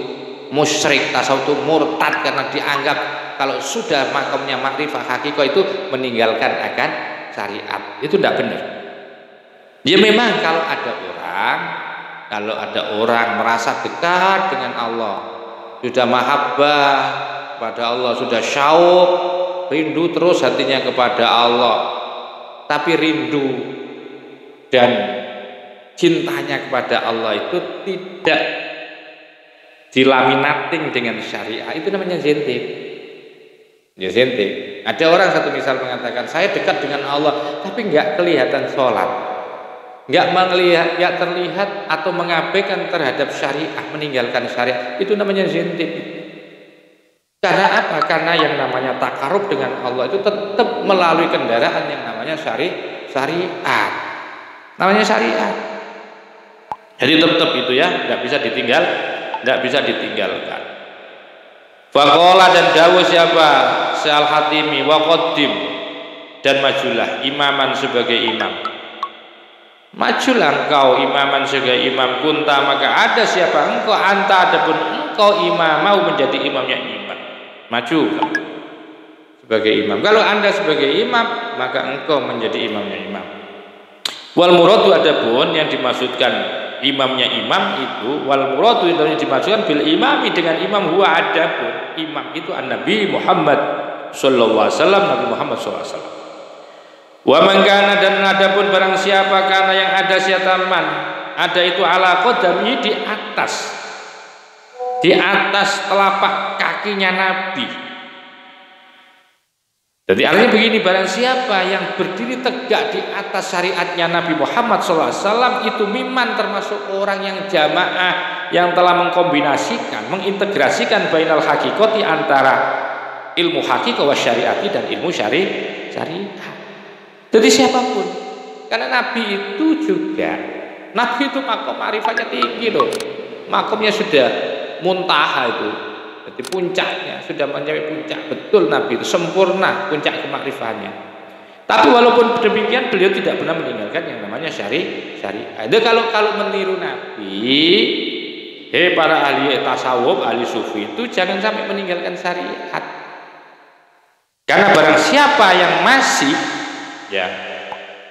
Speaker 1: musyrik, tasawuf itu murtad karena dianggap kalau sudah makamnya makrifah hakikoh itu meninggalkan akan syariat. Itu tidak benar. Ya memang kalau ada orang merasa dekat dengan Allah, sudah mahabbah pada Allah, sudah syauq, rindu terus hatinya kepada Allah, tapi rindu dan cintanya kepada Allah itu tidak dilaminating dengan syariah, itu namanya zindik. Ya zindik. Ada orang satu misal mengatakan saya dekat dengan Allah tapi nggak kelihatan sholat, nggak terlihat atau mengabaikan terhadap syariah, meninggalkan syariah, itu namanya zindik. Karena apa? Karena yang namanya takarub dengan Allah itu tetap melalui kendaraan yang namanya syariat. Namanya syariat. Jadi tetap itu ya, tidak bisa ditinggalkan. Faqala dan dawuh siapa? Syal Hatimi wa qaddim, dan majulah imaman sebagai imam. Majulah engkau imaman sebagai imam, kunta maka ada siapa engkau, anta adapun engkau imam mau menjadi imamnya imam. Maju sebagai imam. Kalau anda sebagai imam, maka engkau menjadi imamnya imam. Wal muradu adapun yang dimaksudkan imamnya imam itu, wal muradu yang dimaksudkan bil imami dengan imam huwa adapun imam itu an-Nabi Muhammad sallallahu alaihi wasallam, Nabi Muhammad sallallahu alaihi wasallam. Wa man kana, dan adapun barang siapa kana yang ada siataman, ada itu ala qadami di atas telapak kakinya Nabi. Jadi artinya begini, barang siapa yang berdiri tegak di atas syariatnya Nabi Muhammad SAW itu miman, termasuk orang yang jamaah yang telah mengkombinasikan, mengintegrasikan bainal hakikati antara ilmu hakikah wa syariati dan ilmu syariat. Jadi siapapun, karena Nabi itu makom ma'rifatnya tinggi loh, makomnya sudah muntaha itu, jadi puncaknya sudah mencapai puncak betul. Nabi itu sempurna puncak kemakrifannya. Tapi walaupun demikian beliau tidak pernah meninggalkan yang namanya syariat. Itu kalau meniru Nabi, para ahli tasawuf, ahli sufi itu jangan sampai meninggalkan syariat. Karena barang siapa yang masih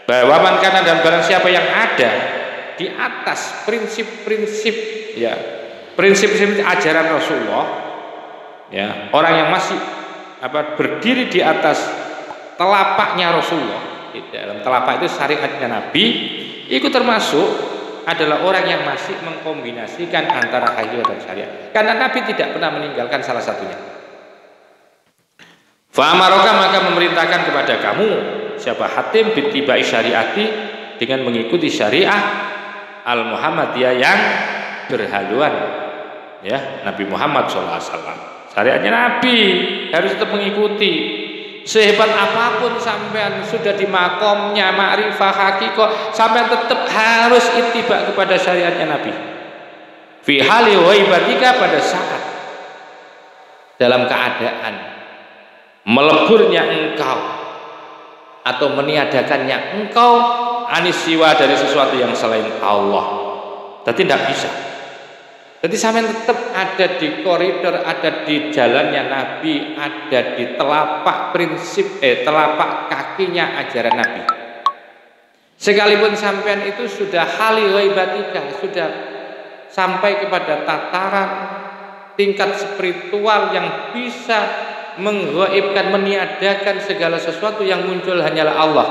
Speaker 1: bahwa man kana, dan barang siapa yang ada di atas prinsip-prinsip prinsip-prinsip ajaran Rasulullah, orang yang masih berdiri di atas telapaknya Rasulullah, di dalam telapak itu syariatnya Nabi, itu termasuk adalah orang yang masih mengkombinasikan antara hakikah dan syariat, karena Nabi tidak pernah meninggalkan salah satunya. Fa'amaroka, maka memerintahkan kepada kamu siapa Hatim bittibai syariati, dengan mengikuti syariah al-Muhammadiyah yang berhaluan Nabi Muhammad SAW. Syariatnya Nabi harus tetap mengikuti. Sehebat apapun sampean sudah di makomnya ma'rifah hakikoh, sampean tetap harus ittiba kepada syariatnya Nabi. Fi hali waibatika, pada saat dalam keadaan meleburnya engkau atau meniadakannya engkau anis siwa, dari sesuatu yang selain Allah. Tapi tidak bisa. Jadi sampean tetap ada di koridor, ada di jalannya Nabi, ada di telapak telapak kakinya ajaran Nabi. Sekalipun sampean itu sudah hali ghaibatika, sudah sampai kepada tataran tingkat spiritual yang bisa menggaibkan, meniadakan segala sesuatu, yang muncul hanyalah Allah.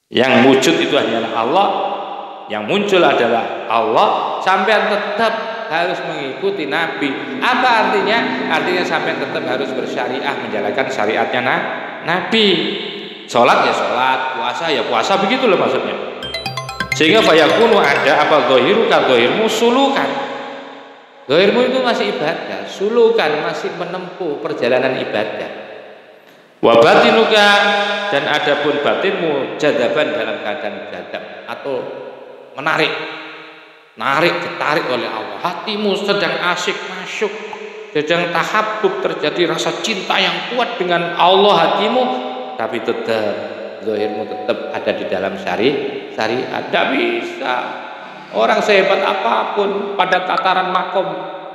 Speaker 1: Yang wujud itu hanyalah Allah, yang muncul adalah Allah. Sampean tetap harus mengikuti Nabi. Apa artinya? Artinya sampean tetap harus bersyariah, menjalankan syariatnya Nabi. Sholat ya sholat, puasa ya puasa, begitu loh maksudnya. Sehingga fayakunu ada apa dhahiruka, dhahirmu sulukan. Dhahirmu itu masih ibadah, sulukan masih menempuh perjalanan ibadah. Wa batinuka, dan adapun batinmu jadaban, dalam keadaan jadab atau menarik, ditarik oleh Allah. Hatimu sedang asyik masuk, sedang tahabbub, terjadi rasa cinta yang kuat dengan Allah hatimu, tapi tetap zahirmu tetap ada di dalam syariat. Tidak bisa orang sehebat apapun pada tataran makom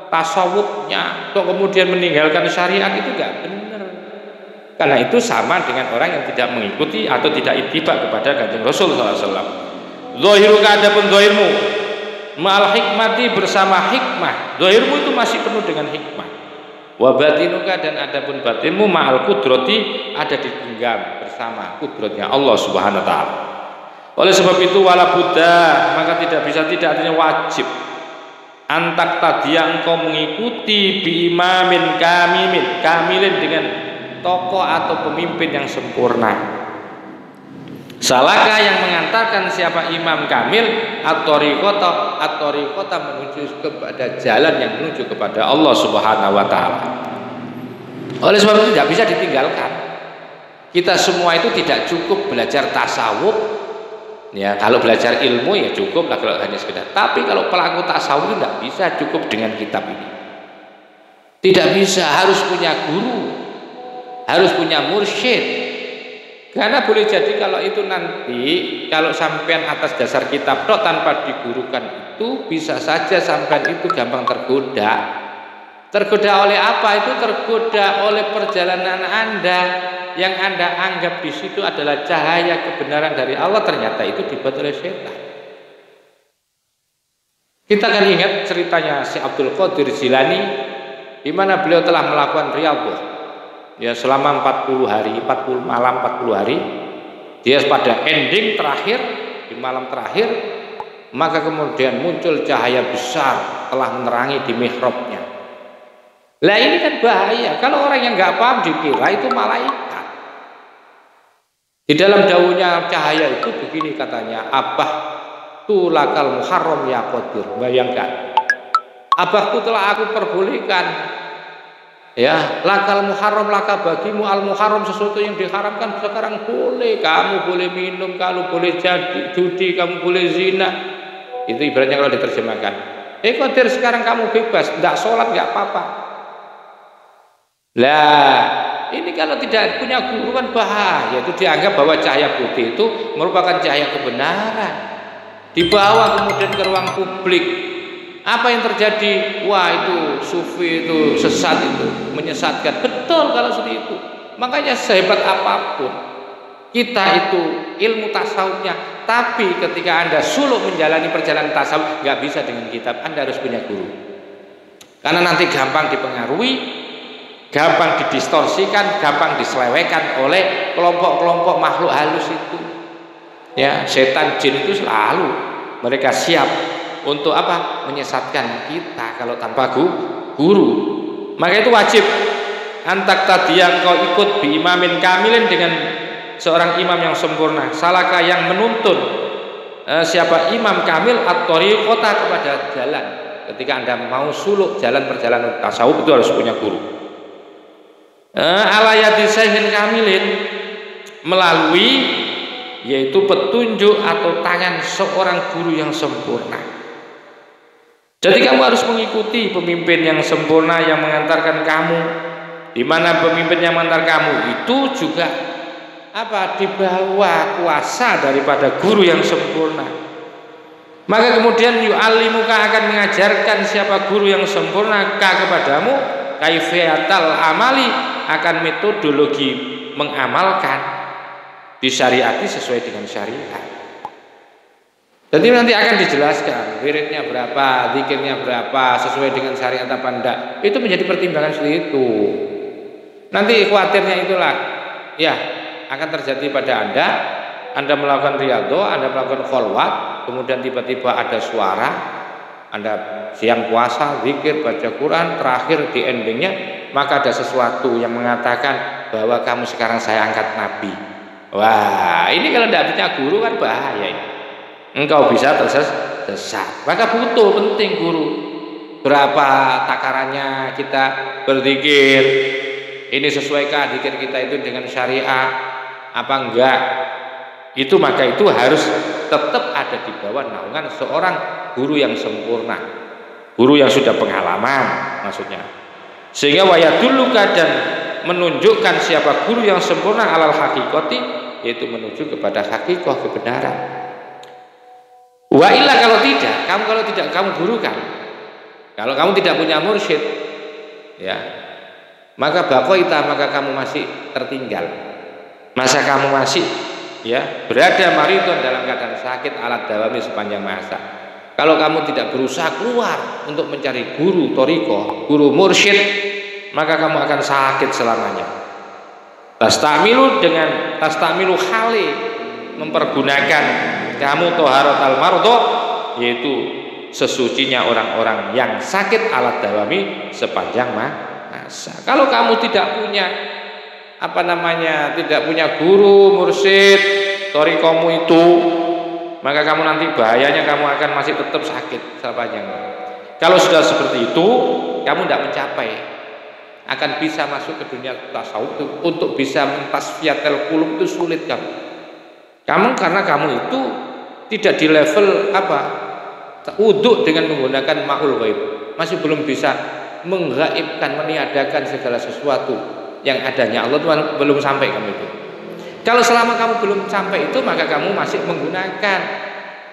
Speaker 1: tasawufnya kok kemudian meninggalkan syariat, itu gak benar. Karena itu sama dengan orang yang tidak mengikuti atau tidak ittiba kepada Kanjeng Rasul SAW. Zahiruka, adapun zahirmu ma'al hikmati, bersama hikmah. Zahirmu itu masih penuh dengan hikmah. Wa batinuka, dan adapun batinmu ma'al kudrati, ada digenggam bersama kudratnya Allah Subhanahu wa taala. Oleh sebab itu wala buddha, maka tidak bisa, tidak, artinya wajib, antak tadi engkau mengikuti bi imamin kamilin, dengan tokoh atau pemimpin yang sempurna. Salaka, yang mengantarkan siapa imam kamil, at-thariqata menuju kepada jalan yang menuju kepada Allah Subhanahu wa taala. Oleh sebab itu tidak bisa ditinggalkan. Kita semua itu tidak cukup belajar tasawuf. Ya, kalau belajar ilmu ya cukup lah, kalau hanya sekedar. Tapi kalau pelaku tasawuf itu tidak bisa cukup dengan kitab ini. Tidak bisa, harus punya guru, harus punya mursyid. Karena boleh jadi kalau itu nanti, kalau sampean atas dasar kitab tok tanpa digurukan, itu bisa saja sampean itu gampang tergoda. Tergoda oleh apa? Itu tergoda oleh perjalanan Anda yang Anda anggap di situ adalah cahaya kebenaran dari Allah, ternyata itu dibuat oleh setan. Kita akan ingat ceritanya si Abdul Qadir Jilani, di mana beliau telah melakukan riyadhah ya selama 40 hari, 40 malam, 40 hari. Dia pada ending terakhir, di malam terakhir, maka kemudian muncul cahaya besar telah menerangi di mihrabnya. Lah ini kan bahaya, kalau orang yang nggak paham dikira itu malaikat. Di dalam daunnya cahaya itu begini katanya, abah tu lakal muharram ya qadir. Bayangkan, abahku telah aku perbolehkan, ya, lakal muharram, laka bagimu al muharram, sesuatu yang diharamkan sekarang boleh. Kamu boleh minum, kamu boleh jadi judi, kamu boleh zina. Itu ibaratnya kalau diterjemahkan, Qadir sekarang kamu bebas, tidak sholat nggak apa-apa. Lah ini kalau tidak punya guru kan bahaya. Itu dianggap bahwa cahaya putih itu merupakan cahaya kebenaran, dibawa kemudian ke ruang publik. Apa yang terjadi? Wah, itu sufi, itu sesat, itu menyesatkan. Betul kalau seperti itu. Makanya sehebat apapun kita itu ilmu tasawufnya, tapi ketika Anda suluk menjalani perjalanan tasawuf, nggak bisa dengan kitab. Anda harus punya guru. Karena nanti gampang dipengaruhi, gampang didistorsikan, gampang diselewengkan oleh kelompok-kelompok makhluk halus itu. Ya, setan jin itu selalu mereka siap untuk apa? Menyesatkan kita kalau tanpa guru. Maka itu wajib antak tadi yang kau ikut bi imamin kamilin, dengan seorang imam yang sempurna. Salaka, yang menuntun siapa imam kamil at-thariqata, kepada jalan. Ketika Anda mau suluk jalan perjalanan tasawuf itu harus punya guru. Alayati syaihin kamilin, melalui yaitu petunjuk atau tangan seorang guru yang sempurna. Jadi kamu harus mengikuti pemimpin yang sempurna yang mengantarkan kamu, di mana pemimpin yang mengantar kamu itu juga apa? Di bawah kuasa daripada guru yang sempurna. Maka kemudian yu'allimuka akan mengajarkan siapa guru yang sempurna kepadamu kaifiyatal amali, akan metodologi mengamalkan disyariati sesuai dengan syariat. Jadi nanti akan dijelaskan wiridnya berapa, zikirnya berapa, sesuai dengan syariat apa enggak. Itu menjadi pertimbangan seperti itu. Nanti khawatirnya itulah ya akan terjadi pada Anda melakukan riyadhah, Anda melakukan kholwat, kemudian tiba-tiba ada suara, Anda siang puasa, zikir, baca Quran, terakhir di endingnya maka ada sesuatu yang mengatakan bahwa kamu sekarang saya angkat nabi. Wah, ini kalau tidak punya guru kan bahaya ini. Engkau bisa tersesat. Maka butuh penting guru. Berapa takarannya kita berzikir? Ini sesuaikah zikir kita itu dengan syariah apa enggak? Maka itu harus tetap ada di bawah naungan seorang guru yang sempurna. Guru yang sudah pengalaman maksudnya. Sehingga wayadulluka dan menunjukkan siapa guru yang sempurna alal hakikati, yaitu menuju kepada hakikah kebenaran. Wa illa kalau tidak kamu gurukan. Kalau kamu tidak punya mursyid, ya, maka maka kamu masih tertinggal. Masa kamu masih ya berada maridun dalam keadaan sakit alat dawami sepanjang masa. Kalau kamu tidak berusaha keluar untuk mencari guru thariqah, guru mursyid, maka kamu akan sakit selamanya. Tastamilu khali, mempergunakan kamu toharatul mardho, yaitu sesucinya orang-orang yang sakit alat dawami sepanjang masa. Kalau kamu tidak punya tidak punya guru mursyid thariqahmu itu, maka kamu nanti bahayanya kamu akan masih tetap sakit sepanjang. Kalau sudah seperti itu, kamu tidak mencapai akan bisa masuk ke dunia tasawuf. Untuk bisa mentasfiyatil qulub itu sulit karena kamu itu tidak di level wudhu dengan menggunakan ma'ul ghaib, masih belum bisa menggaibkan, meniadakan segala sesuatu yang adanya Allah, belum sampai kamu itu. Kalau selama kamu belum sampai itu, maka kamu masih menggunakan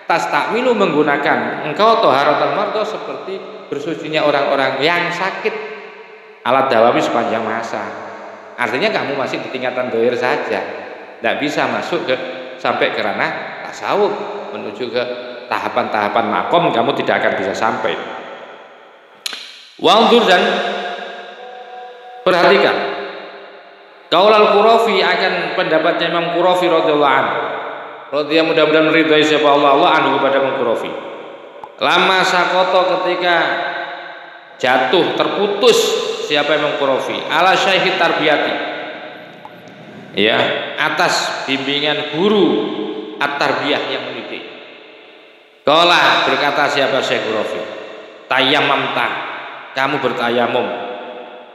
Speaker 1: tastakmilu, menggunakan engkau toharatul mardho seperti bersucinya orang-orang yang sakit alat dawami sepanjang masa. Artinya kamu masih di tingkatan dohir saja, tidak bisa masuk sampai ke ranah tasawuf, menuju ke tahapan-tahapan makom kamu tidak akan bisa sampai. Wanzur, dan perhatikan qaulal Qurafi, akan pendapatnya Imam Qurafi radhiyallahu anhu. Radhiyallahu, mudah-mudahan meridai siapa Allah anhu kepada Imam Qurafi. Lama sakoto, ketika jatuh terputus siapa Imam Qurafi ala syaihi tarbiyati, ya, atas bimbingan guru at-tarbiyah yang mendidik. Qala, berkata siapa Syekh Qurafi, tayammamta, kamu bertayamum,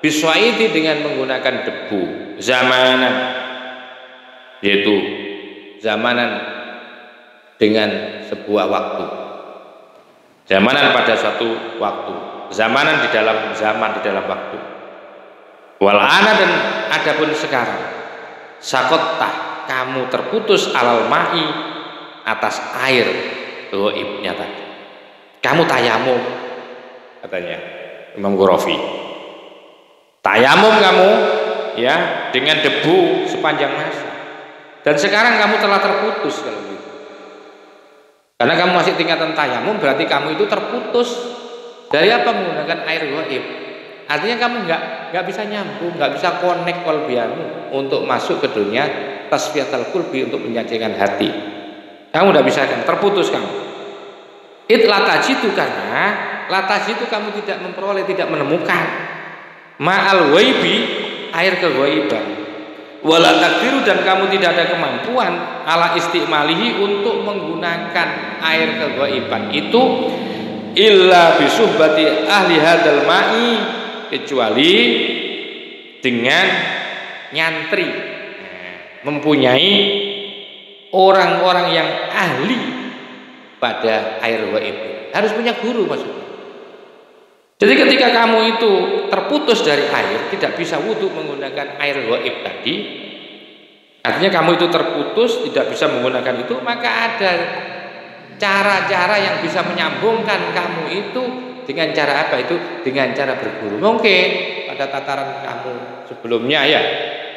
Speaker 1: biswaidi, dengan menggunakan debu, zamanan, yaitu zamanan dengan sebuah waktu, zamanan pada suatu waktu, zamanan di dalam zaman, di dalam waktu. Wal'ana, dan adapun sekarang, sakottah, kamu terputus alal ma'i, atas air ghaibnya tadi. Kamu tayamum, katanya Imam Qurafi, tayamum kamu ya dengan debu sepanjang masa, dan sekarang kamu telah terputus kalau gitu. Karena kamu masih tingkatan tayamum, berarti kamu itu terputus dari apa? Menggunakan air ghaib. Artinya kamu nggak bisa nyambung, nggak bisa connect qalbiyamu untuk masuk ke dunia tasfiyatul qulbi, untuk menyajikan hati. Kamu nggak bisa, kan terputus kamu. Latajitu, karena latajitu kamu tidak memperoleh, tidak menemukan ma'al ghaibi, air keghaiban, wala takdiru, dan kamu tidak ada kemampuan ala istimalihi, untuk menggunakan air keghaiban itu illa bisuhbati ahli hadal ma'i, kecuali dengan nyantri, mempunyai orang-orang yang ahli pada air ghaib. Harus punya guru maksudnya. Jadi ketika kamu itu terputus dari air, tidak bisa wudhu menggunakan air ghaib tadi, artinya kamu itu terputus, tidak bisa menggunakan itu, maka ada cara-cara yang bisa menyambungkan kamu itu dengan cara apa itu? Dengan cara berguru. Mungkin pada tataran kamu sebelumnya ya,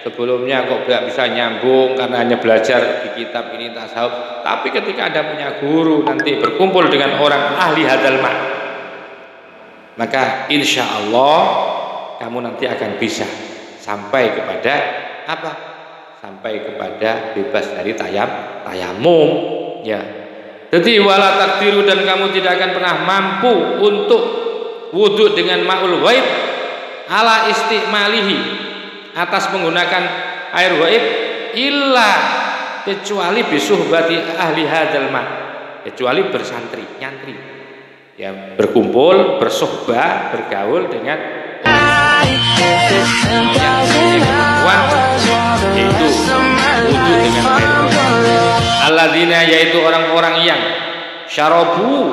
Speaker 1: sebelumnya kok tidak bisa nyambung karena hanya belajar di kitab ini tasawuf. Tapi ketika Anda punya guru, nanti berkumpul dengan orang ahli hadzal ma'na, maka insya Allah kamu nanti akan bisa sampai kepada apa? Sampai kepada bebas dari tayamum, ya. Jadi wala takdiru, dan kamu tidak akan pernah mampu untuk wudhu dengan ma'ul ghaib ala istimalihi, atas menggunakan air ghaib, illa, kecuali bisuhbati ahli hadzal ma', kecuali bersantri, nyantri, ya, berkumpul, bersohbah, bergaul dengan yaitu wudhu dengan air ghaib. Alladzina, yaitu orang-orang yang syarabu,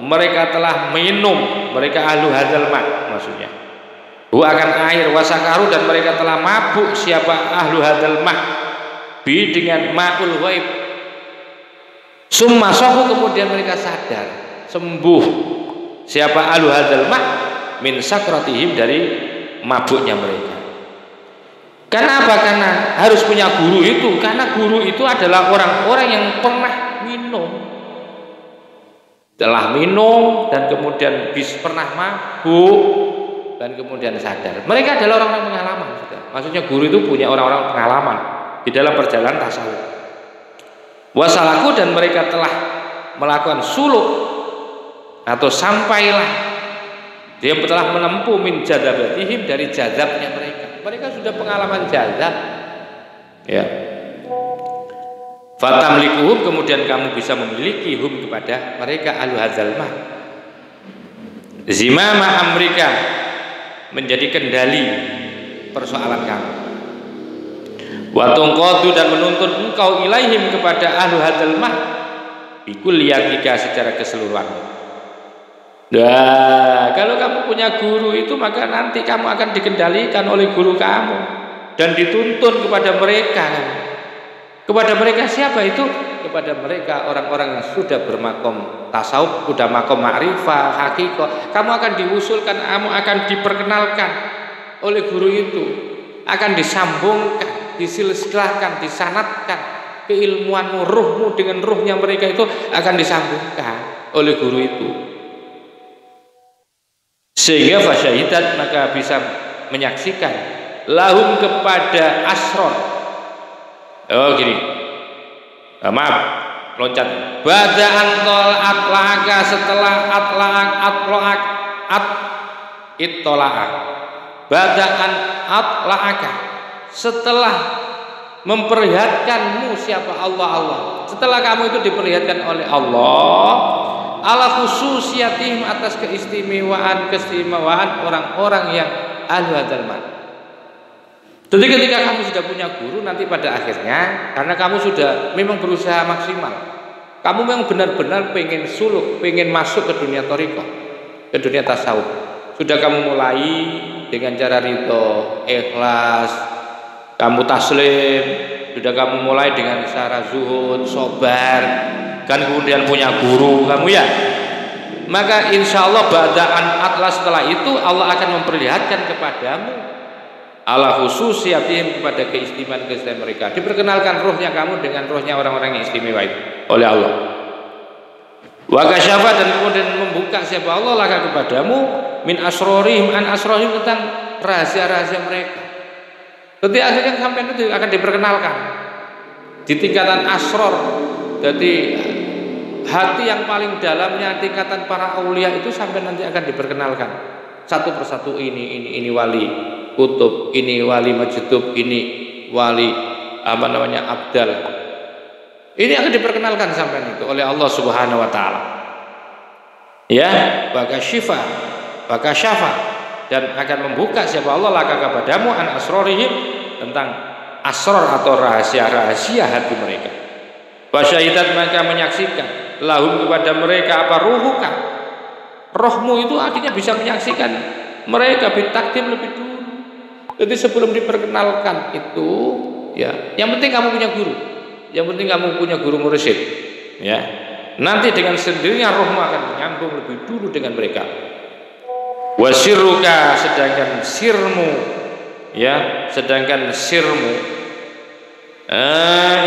Speaker 1: mereka telah minum, mereka ahlu hadzal ma', maksudnya hu akan air, wasakaru, dan mereka telah mabuk, siapa ahlu hadzal ma', bi dengan ma'ul ghaib, summa sahu, kemudian mereka sadar, sembuh, siapa ahlu hadzal ma' min sakratihim, dari mabuknya mereka. Karena apa? Karena harus punya guru itu, karena guru itu adalah orang-orang yang pernah minum, telah minum, dan kemudian pernah mabuk, dan kemudian sadar. Mereka adalah orang-orang pengalaman. Maksudnya guru itu punya orang-orang pengalaman di dalam perjalanan tasawuf. Wasalaku, dan mereka telah melakukan suluk atau sampailah, dia telah menempuh min jadabatihim, dari jadabnya mereka. Mereka sudah pengalaman jazab, ya. Fatamlikuhum, kemudian kamu bisa memiliki hum, kepada mereka ahlu hadzal ma', zimama amrika, menjadi kendali persoalan kamu. Wa tungqadu, dan menuntun engkau ilaihim, kepada ahlu hadzal ma', bikulliyatika, secara keseluruhan. Nah, kalau kamu punya guru itu, maka nanti kamu akan dikendalikan oleh guru kamu dan dituntun kepada mereka. Kepada mereka siapa itu? Kepada mereka orang-orang yang sudah bermakom tasawuf, sudah makom ma'rifah, hakikoh. Kamu akan diusulkan, kamu akan diperkenalkan oleh guru itu, akan disambungkan, disilsilahkan, disanatkan keilmuanmu, ruhmu dengan ruhnya mereka itu akan disambungkan oleh guru itu. Sehingga fasyahidat, maka bisa menyaksikan lahum, kepada asror. Oh gini, maaf, loncat. Bada'an tol atlaka, setelah atlaak ittola'a. Bada'an atlaka, setelah memperlihatkanmu siapa Allah. Setelah kamu itu diperlihatkan oleh Allah, ala khususiyatihim, atas keistimewaan orang-orang yang ahlu hadzal ma'. Jadi ketika kamu sudah punya guru, nanti pada akhirnya, karena kamu sudah memang berusaha maksimal, kamu memang benar-benar pengen suluk, pengen masuk ke dunia thariqah, ke dunia tasawuf, sudah kamu mulai dengan cara ridho, ikhlas, kamu taslim, sudah kamu mulai dengan cara zuhud, sabar, kan kemudian punya guru kamu, ya, maka insya Allah bada'an atlas, setelah itu Allah akan memperlihatkan kepadamu ala khususiyatihim, kepada keistimewaan mereka, diperkenalkan ruhnya kamu dengan ruhnya orang-orang yang istimewa itu oleh Allah. Wa kasyafa, dan kemudian membuka siapa Allah laka kepadamu min asrorihim, an asrorihim, tentang rahasia-rahasia mereka. Jadi akhirnya sampai itu akan diperkenalkan di tingkatan asror. Jadi hati yang paling dalamnya, tingkatan para aulia itu sampai nanti akan diperkenalkan satu persatu. Ini wali kutub, ini wali majdub, ini wali abdal. Ini akan diperkenalkan sampai itu oleh Allah Subhanahu wa taala. Ya, baka syafa, dan akan membuka siapa Allah laka kepadamu an asrorihim, tentang asror atau rahasia-rahasia hati mereka. Wasyahidat, maka menyaksikan lahum, kepada mereka apa ruhuka, rohmu itu artinya bisa menyaksikan mereka bitakdim lebih dulu. Jadi sebelum diperkenalkan itu, ya, yang penting kamu punya guru, yang penting kamu punya guru mursyid, ya. nanti dengan sendirinya rohmu akan menyambung lebih dulu dengan mereka. Wasirruka, sedangkan sirmu, ya, sedangkan sirmu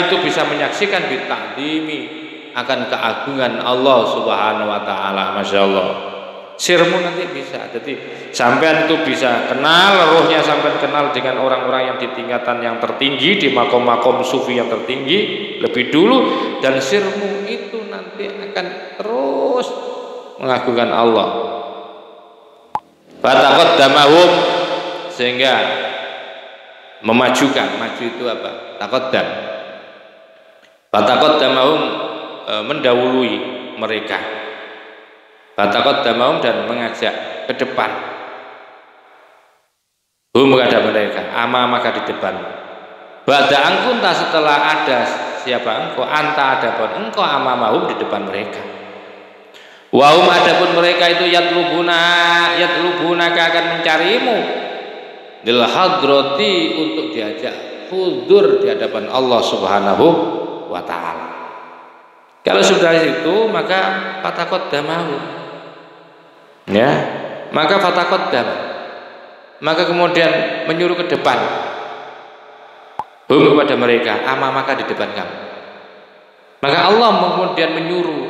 Speaker 1: itu bisa menyaksikan bitakdimi akan keagungan Allah Subhanahu wa taala. Masya Allah, sirmu nanti bisa, jadi sampean itu bisa kenal, rohnya sampean kenal dengan orang-orang yang di tingkatan yang tertinggi, di makom-makom sufi yang tertinggi lebih dulu, dan sirmu itu nanti akan terus mengagungkan Allah. Fataqaddamahum, sehingga memajukan, maju itu apa? Taqaddam. Fataqaddamahum, mendahului mereka. Fataqaddamahum, dan mengajak ke depan. Hum, kepada mereka, maka di depan. Ba'da angkunta, setelah ada siapa engkau, anta adapun engkau, amamahum, di depan mereka. Wahum, adapun mereka itu yatlubunaka, akan mencarimu lil hadrati, untuk diajak hudur di hadapan Allah Subhanahu wa taala. Kalau sudah itu, maka fataqaddamahu, ya, maka fataqaddam, maka kemudian menyuruh ke depan. Hum, kepada mereka, maka di depan kamu. Maka Allah kemudian menyuruh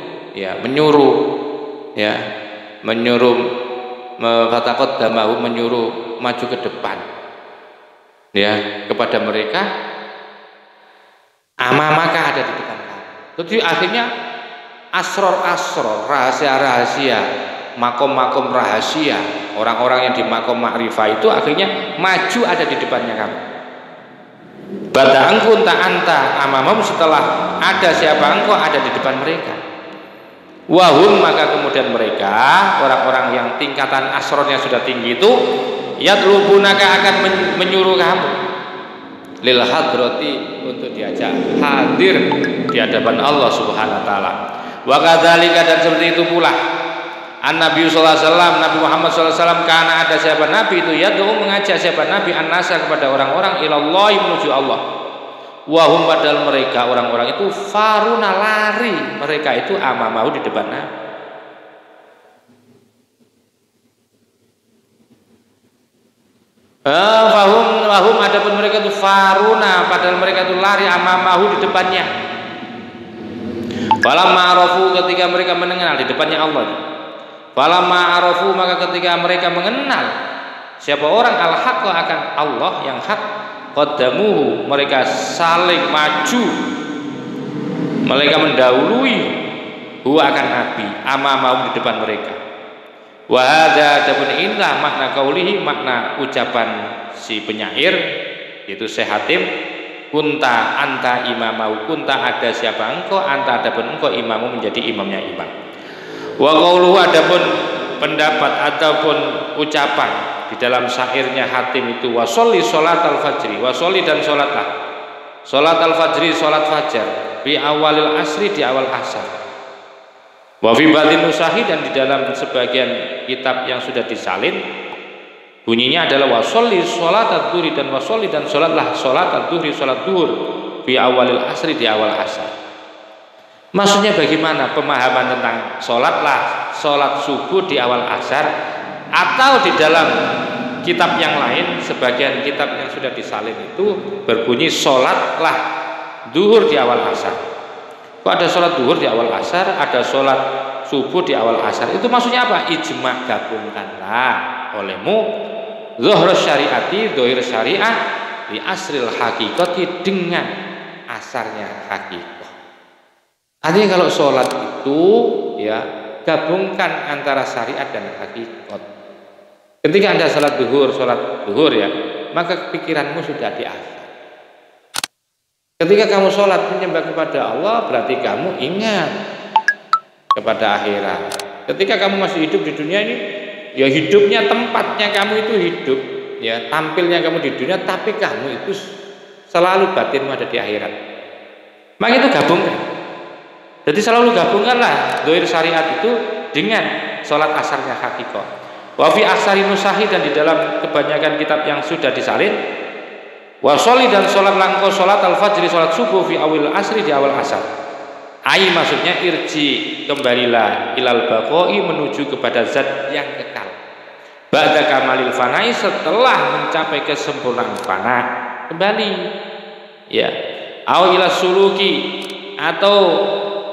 Speaker 1: fataqaddamahu, menyuruh maju ke depan, ya, kepada mereka. Maka ada di depan kamu. Jadi akhirnya asror, rahasia-rahasia, makom-makom rahasia, orang-orang yang di makom ma'rifah itu akhirnya maju ada di depannya kamu. Ba'da angkunta anta amamahum, setelah ada siapa engkau ada di depan mereka. Wahum, maka kemudian mereka, orang-orang yang tingkatan asrornya sudah tinggi itu, yatlubunaka, akan menyuruh kamu lil hadrati, untuk diajak hadir di hadapan Allah Subhanahu wa taala. Wa kadzalika, dan seperti itu pula An-Nabi sallallahu alaihi wasallam, Nabi Muhammad sallallahu alaihi wasallam, karena ada siapa Nabi itu yad'u, mengajak siapa Nabi, an-nasa, kepada orang-orang, ilallahi, menuju Allah. Wahum, padahal mereka orang-orang itu faruna, lari, mereka itu amamahu, di depan Nabi. Wahum, adapun mereka itu faruna, padahal mereka itu lari, amamahu, di depannya. Falamma arafu, ketika mereka mengenal, di depannya Allah. Falamma arafu, maka ketika mereka mengenal siapa orang al-haqqa, akan Allah yang hak, qaddamuhu, mereka saling maju, mereka mendahului huwa, akan Nabi, amamahum, di depan mereka. Wa hadza, adapun inilah makna qaulihi, makna ucapan si penyair, yaitu Syekh Hatim, kunta anta imamahu, kunta, ada siapa engkau, anta, adapun engkau, imamu, menjadi imamnya imam. Wa qauluhu, adapun pendapat ataupun ucapan di dalam syairnya Hatim itu, wasolli sholatal fajri, wasolli, dan sholatlah sholatal fajri, sholat fajar, bi awalil asri, di awal asar. Wa fi ba'dhin nusahi, dan di dalam sebagian kitab yang sudah disalin bunyinya adalah wasolli sholatal duhri, dan wasolli, dan sholatlah sholatal duhri, sholat duhur, bi awalil asri, di awal asar. Maksudnya bagaimana pemahaman tentang sholatlah sholat subuh di awal asar, atau di dalam kitab yang lain, sebagian kitab yang sudah disalin itu berbunyi sholatlah duhur di awal asar. Kok ada sholat duhur di awal asar, ada sholat subuh di awal asar? Itu maksudnya apa? Ijma, gabungkanlah olehmu zuhur syariati, dohir syariah, di asril hakikati, dengan asarnya hakikah. Artinya kalau sholat itu, ya, gabungkan antara syariat dan hakikat. Ketika Anda sholat duhur, ya, maka pikiranmu sudah diasah. Ketika kamu sholat menyembah kepada Allah, berarti kamu ingat kepada akhirat. Ketika kamu masih hidup di dunia ini, ya hidupnya, tempatnya kamu itu hidup, ya, tampilnya kamu di dunia, tapi kamu itu selalu batinmu ada di akhirat. Maka itu gabungkan. Jadi selalu gabungkanlah dohir syariat itu dengan sholat asarnya hakikah. Wa fi aksari nusahi, dan di dalam kebanyakan kitab yang sudah disalin, wa sholli, dan sholat langkau sholat al-fajri, sholat subuh, fi awil asri, di awal asar. Ai maksudnya irji, kembalilah ilal baqoi, menuju kepada zat yang kekal. Ba'da kamalil fanai, setelah mencapai kesempurnaan fana, kembali. Ya. Au ila suluki, atau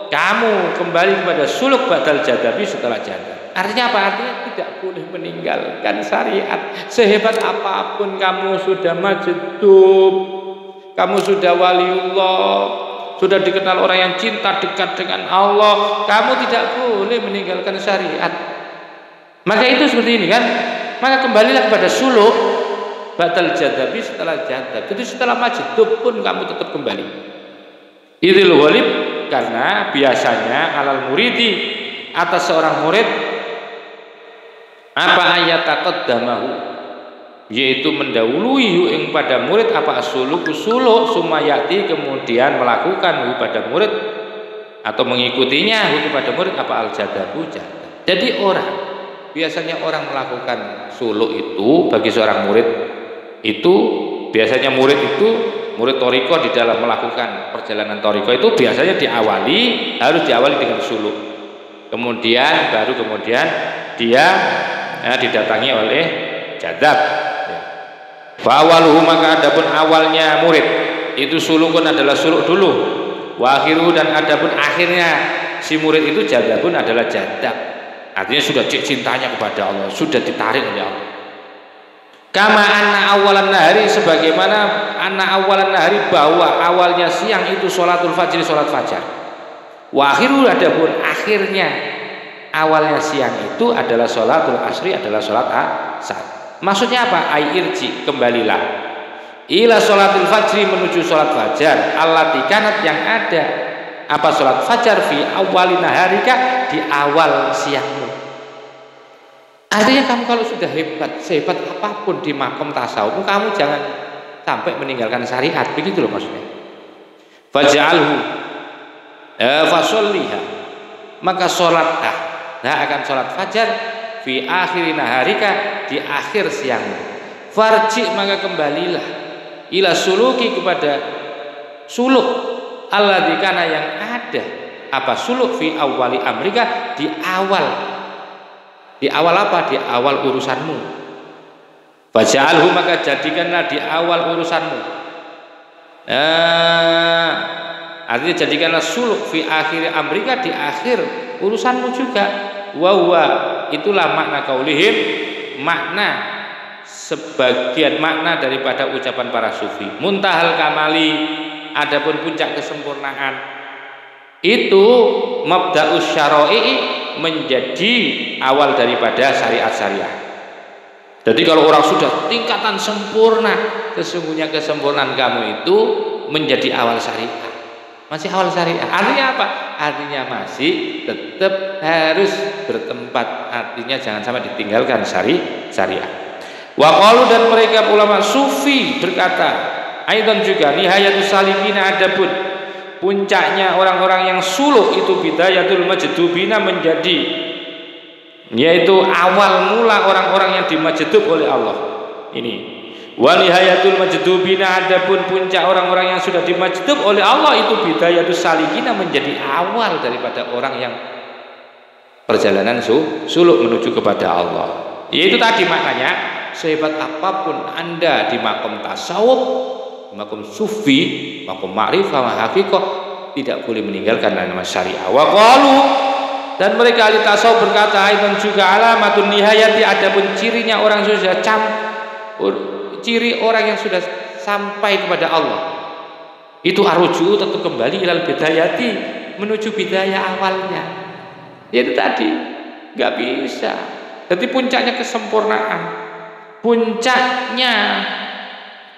Speaker 1: kamu kembali kepada suluk badal jadabi, setelah jadab. Artinya apa? Artinya tidak boleh meninggalkan syariat. Sehebat apapun kamu sudah majdub, kamu sudah waliullah, sudah dikenal orang yang cinta dekat dengan Allah, kamu tidak boleh meninggalkan syariat. Maka itu seperti ini kan. Maka kembalilah kepada suluk batal jadabi, setelah jadab. Jadi setelah majdub pun kamu tetap kembali. Idil walib, karena biasanya alal muridi, atas seorang murid, apa ayat taqaddamahu, yaitu mendahului ing pada murid apa suluk sumayati, kemudian melakukan pada murid atau mengikutinya kepada murid apa al jadabu jadab. Jadi biasanya orang melakukan suluk itu bagi seorang murid itu, biasanya murid toriko di dalam melakukan perjalanan toriko itu biasanya harus diawali dengan suluk, kemudian dia didatangi oleh jadab. Fawaluhu, maka adapun awalnya murid itu sulukun adalah suluk dulu, wa akhiru, dan adapun akhirnya si murid itu jadabun adalah jadab. Artinya sudah cintanya kepada Allah, sudah ditarik oleh Allah. Kama anna awalan nahari, sebagaimana anna awalan nahari, bahwa awalnya siang itu sholatul fajri, sholat fajar. Wa akhiru, adapun akhirnya awalnya siang itu adalah sholatul asri, adalah sholat asar. Maksudnya apa? Ai irji, kembalilah ila sholatul fajri, menuju sholat fajar, allati kanat, yang ada apa sholat fajar fi awalin naharika, di awal siangmu. Artinya kamu kalau sudah sehebat apapun di makom tasawuf, kamu jangan sampai meninggalkan syariat, begitu loh maksudnya. Faj'alhu fasolliha, maka sholatlah, akan sholat fajar fi akhir naharika, di akhir siangmu. Farji, maka kembalilah ila suluki, kepada suluk alladzi kana, yang ada apa suluk fi awali amrika, di awal apa? Di awal urusanmu. Faj'alhu, maka jadikanlah di awal urusanmu. Artinya jadikanlah suluk fi akhir amrika, di akhir urusanmu juga. Wa itulah makna kaulihim, makna sebagian makna daripada ucapan para sufi. Muntahal kamali, adapun puncak kesempurnaan itu mabda'us syara'i, menjadi awal daripada syariat-syariat. Jadi kalau orang sudah tingkatan sempurna, sesungguhnya kesempurnaan kamu itu menjadi awal syariat. Masih awal syariat. Artinya apa? Artinya masih tetap harus bertempat. Artinya jangan sampai ditinggalkan syariat. Wa qalu, dan mereka ulama sufi berkata, aidan juga, nihayatus salikina, adapun puncaknya orang-orang yang suluk itu bidayatul majdubina, menjadi yaitu awal mula orang-orang yang dimajdub oleh Allah. Ini wa nihayatul majdubina, adapun puncak orang-orang yang sudah dimajdub oleh Allah itu bidayatus salikina, menjadi awal daripada orang yang perjalanan suluk menuju kepada Allah. Yaitu tadi maknanya, sehebat apapun Anda di makom tasawuf, makom sufi, makom ma'rifah wa haqiqah, tidak boleh meninggalkan nama syariah. Wa qalu, dan mereka ahli tasawuf berkata, aidan juga alamatun nihayati, adapun cirinya orang sudah ciri orang yang sudah sampai kepada Allah itu arju, tentu kembali ilal bidayati, menuju bidayah awalnya. Itu tadi nggak bisa. Jadi puncaknya kesempurnaan, puncaknya,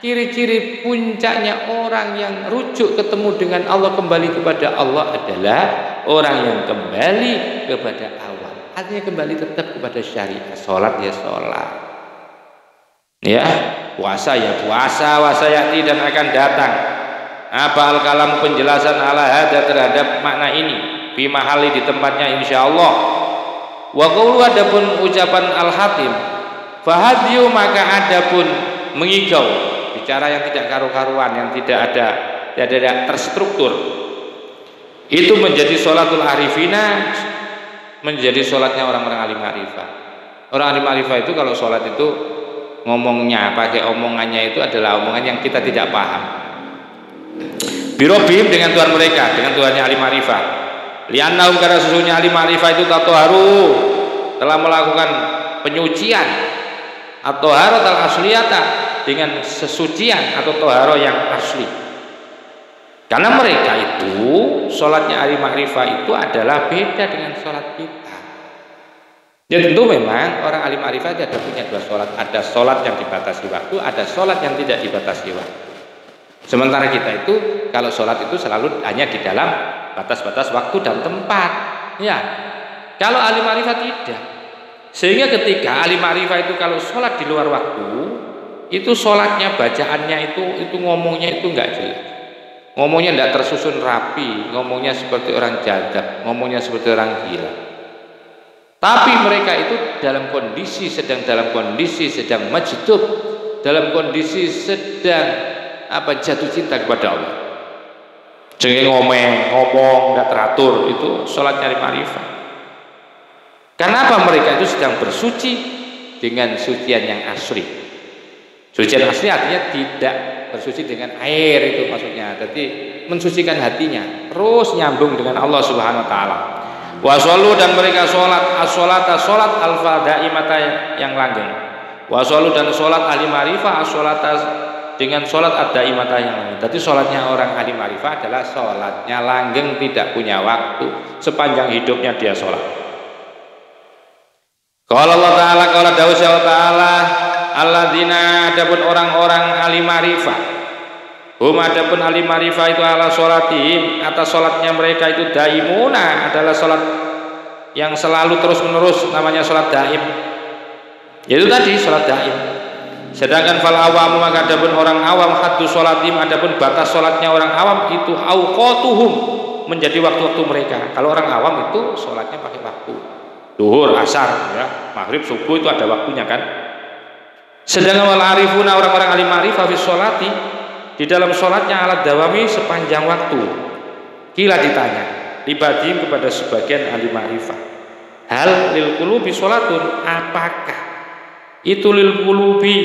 Speaker 1: ciri-ciri puncaknya orang yang rujuk ketemu dengan Allah, kembali kepada Allah, adalah orang yang kembali kepada awal. Artinya kembali tetap kepada syariat. Sholat ya sholat, ya puasa ya puasa, wasayati, dan akan datang apa al-kalam, penjelasan ala hada, terhadap makna ini, fi mahali, di tempatnya insyaallah. Wa qulu, adapun ucapan al-hatim, fahadyu, maka adapun mengigau, bicara yang tidak karu-karuan, yang tidak ada terstruktur, Itu menjadi sholatul arifina, menjadi sholatnya orang-orang alim ma'rifah. Orang alim ma'rifah itu kalau sholat itu ngomongnya, pakai omongannya itu adalah omongan yang kita tidak paham. Birobihim, dengan Tuhan mereka, dengan Tuhannya alim ma'rifah. Liannahum, karena sesungguhnya alim ma'rifah itu tatoharu, telah melakukan penyucian atau toharat al-asliyata, dengan sesucian atau toharo yang asli. Karena mereka itu sholatnya ahli ma'rifah itu adalah beda dengan sholat kita. Ya tentu memang orang ahli ma'rifah ada punya dua sholat. Ada sholat yang dibatasi waktu, ada sholat yang tidak dibatasi waktu. Sementara kita itu kalau sholat itu selalu hanya di dalam batas-batas waktu dan tempat. Ya, kalau ahli ma'rifah tidak. Sehingga ketika ahli ma'rifah itu kalau sholat di luar waktu, itu sholatnya, bacaannya itu ngomongnya itu enggak jelas. Ngomongnya tidak tersusun rapi, ngomongnya seperti orang jadab, ngomongnya seperti orang gila. Tapi mereka itu dalam kondisi sedang majdub, dalam kondisi sedang jatuh cinta kepada Allah. Jangan ngomong tidak teratur, itu sholatnya ma'rifah. Karena apa? Mereka itu sedang bersuci dengan sucian yang asli. Sucian asli artinya tidak bersuci dengan air, itu maksudnya. Jadi mensucikan hatinya, terus nyambung dengan Allah Subhanahu wa taala. Wa shollu, dan mereka sholat as-sholata, sholat al-fadaimata yang langgeng. Wa shollu, dan sholat ahli ma'rifah as-sholata, dengan sholat ad-daimata yang langgeng. Jadi sholatnya orang ahli ma'rifah adalah sholatnya langgeng, tidak punya waktu, sepanjang hidupnya dia sholat. Qala Allah taala, qala Daud taala, alladzina, adapun orang-orang ahli ma'rifah, hum, adapun ahli ma'rifah itu ala sholatihim, atas sholatnya mereka itu daimuna, adalah sholat yang selalu terus menerus, namanya sholat daim. Yaitu tadi sholat daim. Sedangkan fal awam, maka adapun orang awam, haddu sholatihim, adapun batas sholatnya orang awam itu awqatuhum, menjadi waktu-waktu mereka. Kalau orang awam itu sholatnya pakai waktu, duhur, asar, ya, maghrib, subuh itu ada waktunya kan. Sedangkan wal arifuna, orang-orang alim ma'rifah fi sholati, di dalam sholatnya alat dawami, sepanjang waktu. Kila ditanya libadim, kepada sebagian alim ma'rifah, hal lil qulubi sholatun, apakah itu lil qulubi,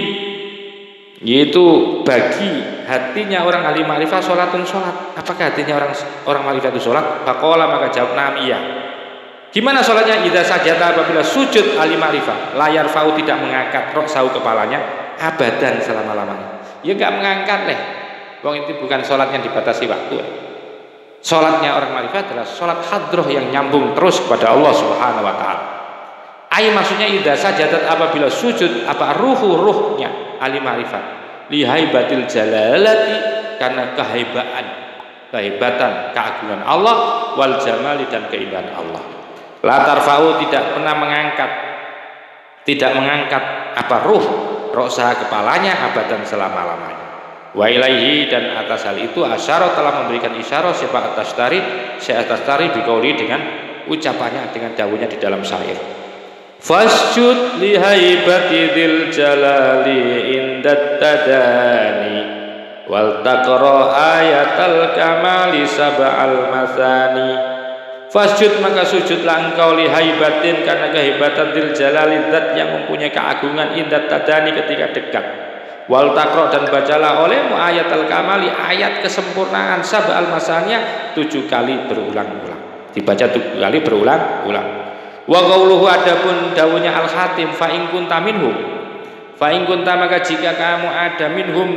Speaker 1: yaitu bagi hatinya orang alim ma'rifah, sholatun sholat, apakah hatinya orang ma'rifah itu sholat? Faqala, maka jawab nam, iya. Gimana sholatnya? Idza sajada, apabila sujud ahli ma'rifah, layar fau, tidak mengangkat roksahu, kepalanya, abadan, selama-lamanya. Ya enggak mengangkat leh. Wong itu bukan sholat yang dibatasi waktu. Sholatnya orang ma'rifah adalah sholat hadroh yang nyambung terus kepada Allah Subhanahu wa taala. Ai, maksudnya idza sajadat, apabila sujud ruhnya ahli ma'rifah, lihaibatil jalalati, karena kehebatan, keagungan Allah, wal jamali, dan keindahan Allah. La tarfa'u, tidak pernah mengangkat ruh roksa, kepalanya, abadan, selama-lamanya. Wa ilaihi, dan atas hal itu asyara, telah memberikan isyarat siapa atas tari biqauli, dengan ucapannya, dengan dawuhnya di dalam syair. Fasjud li haibati dzil jalali indat tadani, wal taqra ayatal kamali sab'al masani. Fasjud, maka sujudlah engkau li haibatin, karena kehebatan dzil jalali, zat yang mempunyai keagungan, indat tadani, ketika dekat. Wal taqra, dan bacalah olehmu ayatal kamali, ayat kesempurnaan, sab'al masaniya, 7 kali berulang-ulang, dibaca 7 kali berulang-ulang. Wa qauluhu, adapun dawuhnya al-Hatim, fa in kunta minhum, maka jika kamu ada minhum,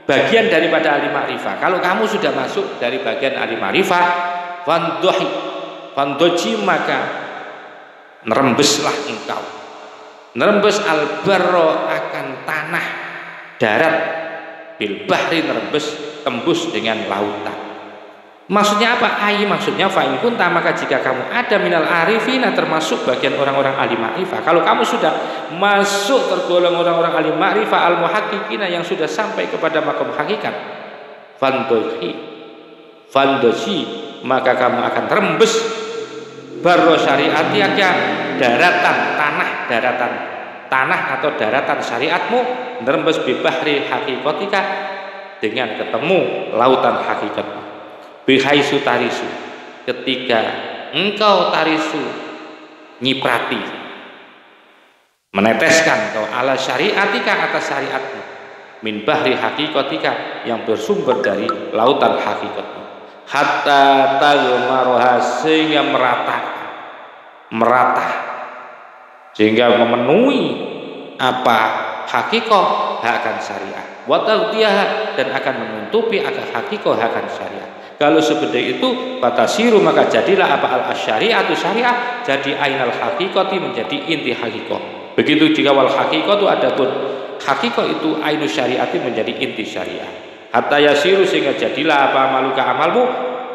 Speaker 1: bagian daripada ahli ma'rifah, kalau kamu sudah masuk dari bagian ahli ma'rifah, fandoji, maka nerembeslah engkau, nerembes albarro, akan tanah, darat, bil bahri, nerembes, tembus dengan lautan. Maksudnya apa? Maksudnya fa in kunta, maka jika kamu ada minal arifina, termasuk bagian orang-orang ahli ma'rifah, kalau kamu sudah masuk tergolong orang-orang ahli ma'rifah, al muhaqqiqina, yang sudah sampai kepada makom hakikat, fandoji, maka kamu akan terembes barro syariatiyaka, tanah atau daratan syariatmu, nerembes bibahri hakikotika, dengan ketemu lautan hakikatmu, bihaisu tarisu, ketika engkau tarisu nyiprati, meneteskan kau ala syariatika atas syariatmu, min bahri hakikatika yang bersumber dari lautan hakikatmu, hatta tagmaroha sehingga merata sehingga memenuhi apa hakikat akan syariat, wa taghtiyah dan akan menutupi akan hakikat akan syariat. Kalau seperti itu fatasiru maka jadilah apa al syariatu syariat jadi ainal hakikati menjadi inti hakikat. Begitu jika wal hakikatu adapun hakikat itu ainu syariati menjadi inti syariat. Hatta yasiru sehingga jadilah apa amaluka amalmu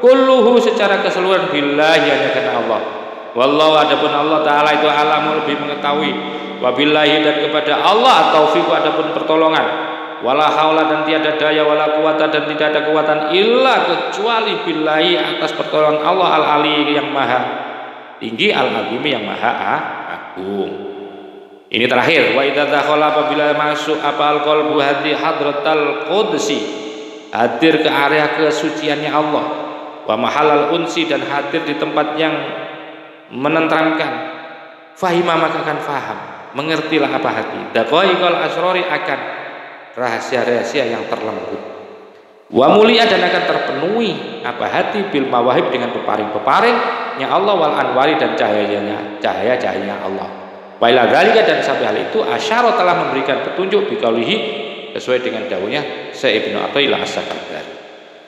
Speaker 1: kulluhu secara keseluruhan billahi hanya karena Allah. Wallahu adapun Allah taala itu alamu lebih mengetahui. Wabillahi dan kepada Allah taufiq adapun pertolongan. Wala haula dan tiada daya wala quwata dan tidak ada kekuatan illa kecuali billahi atas pertolongan Allah al ali yang maha tinggi al azim yang maha agung. Ini terakhir, wa idza dakhala apabila masuk apa al-qalbu hadi hadratal qudsi, hadir ke area kesuciannya Allah, wa mahalal unsi dan hadir di tempat yang menenteramkan, fahima maka akan faham, mengertilah apa hati, daqaiqal asrori akan rahasia-rahasia yang terlembut, wa mulia dan akan terpenuhi apa hati bil mawahib dengan peparing-peparingnya Allah wal anwari dan cahaya-cahayanya Allah. Wa ila dzalika dan sampai hal itu asyara telah memberikan petunjuk biqaulihi sesuai dengan dawuhnya Syekh Ibnu Athaillah As-Sakandari.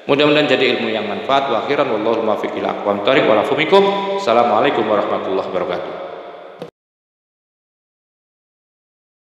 Speaker 1: Mudah-mudahan jadi ilmu yang manfaat wa akhiran wallahu muwaffiq ila aqwamit thoriq wa lafumikum. Assalamualaikum warahmatullahi wabarakatuh.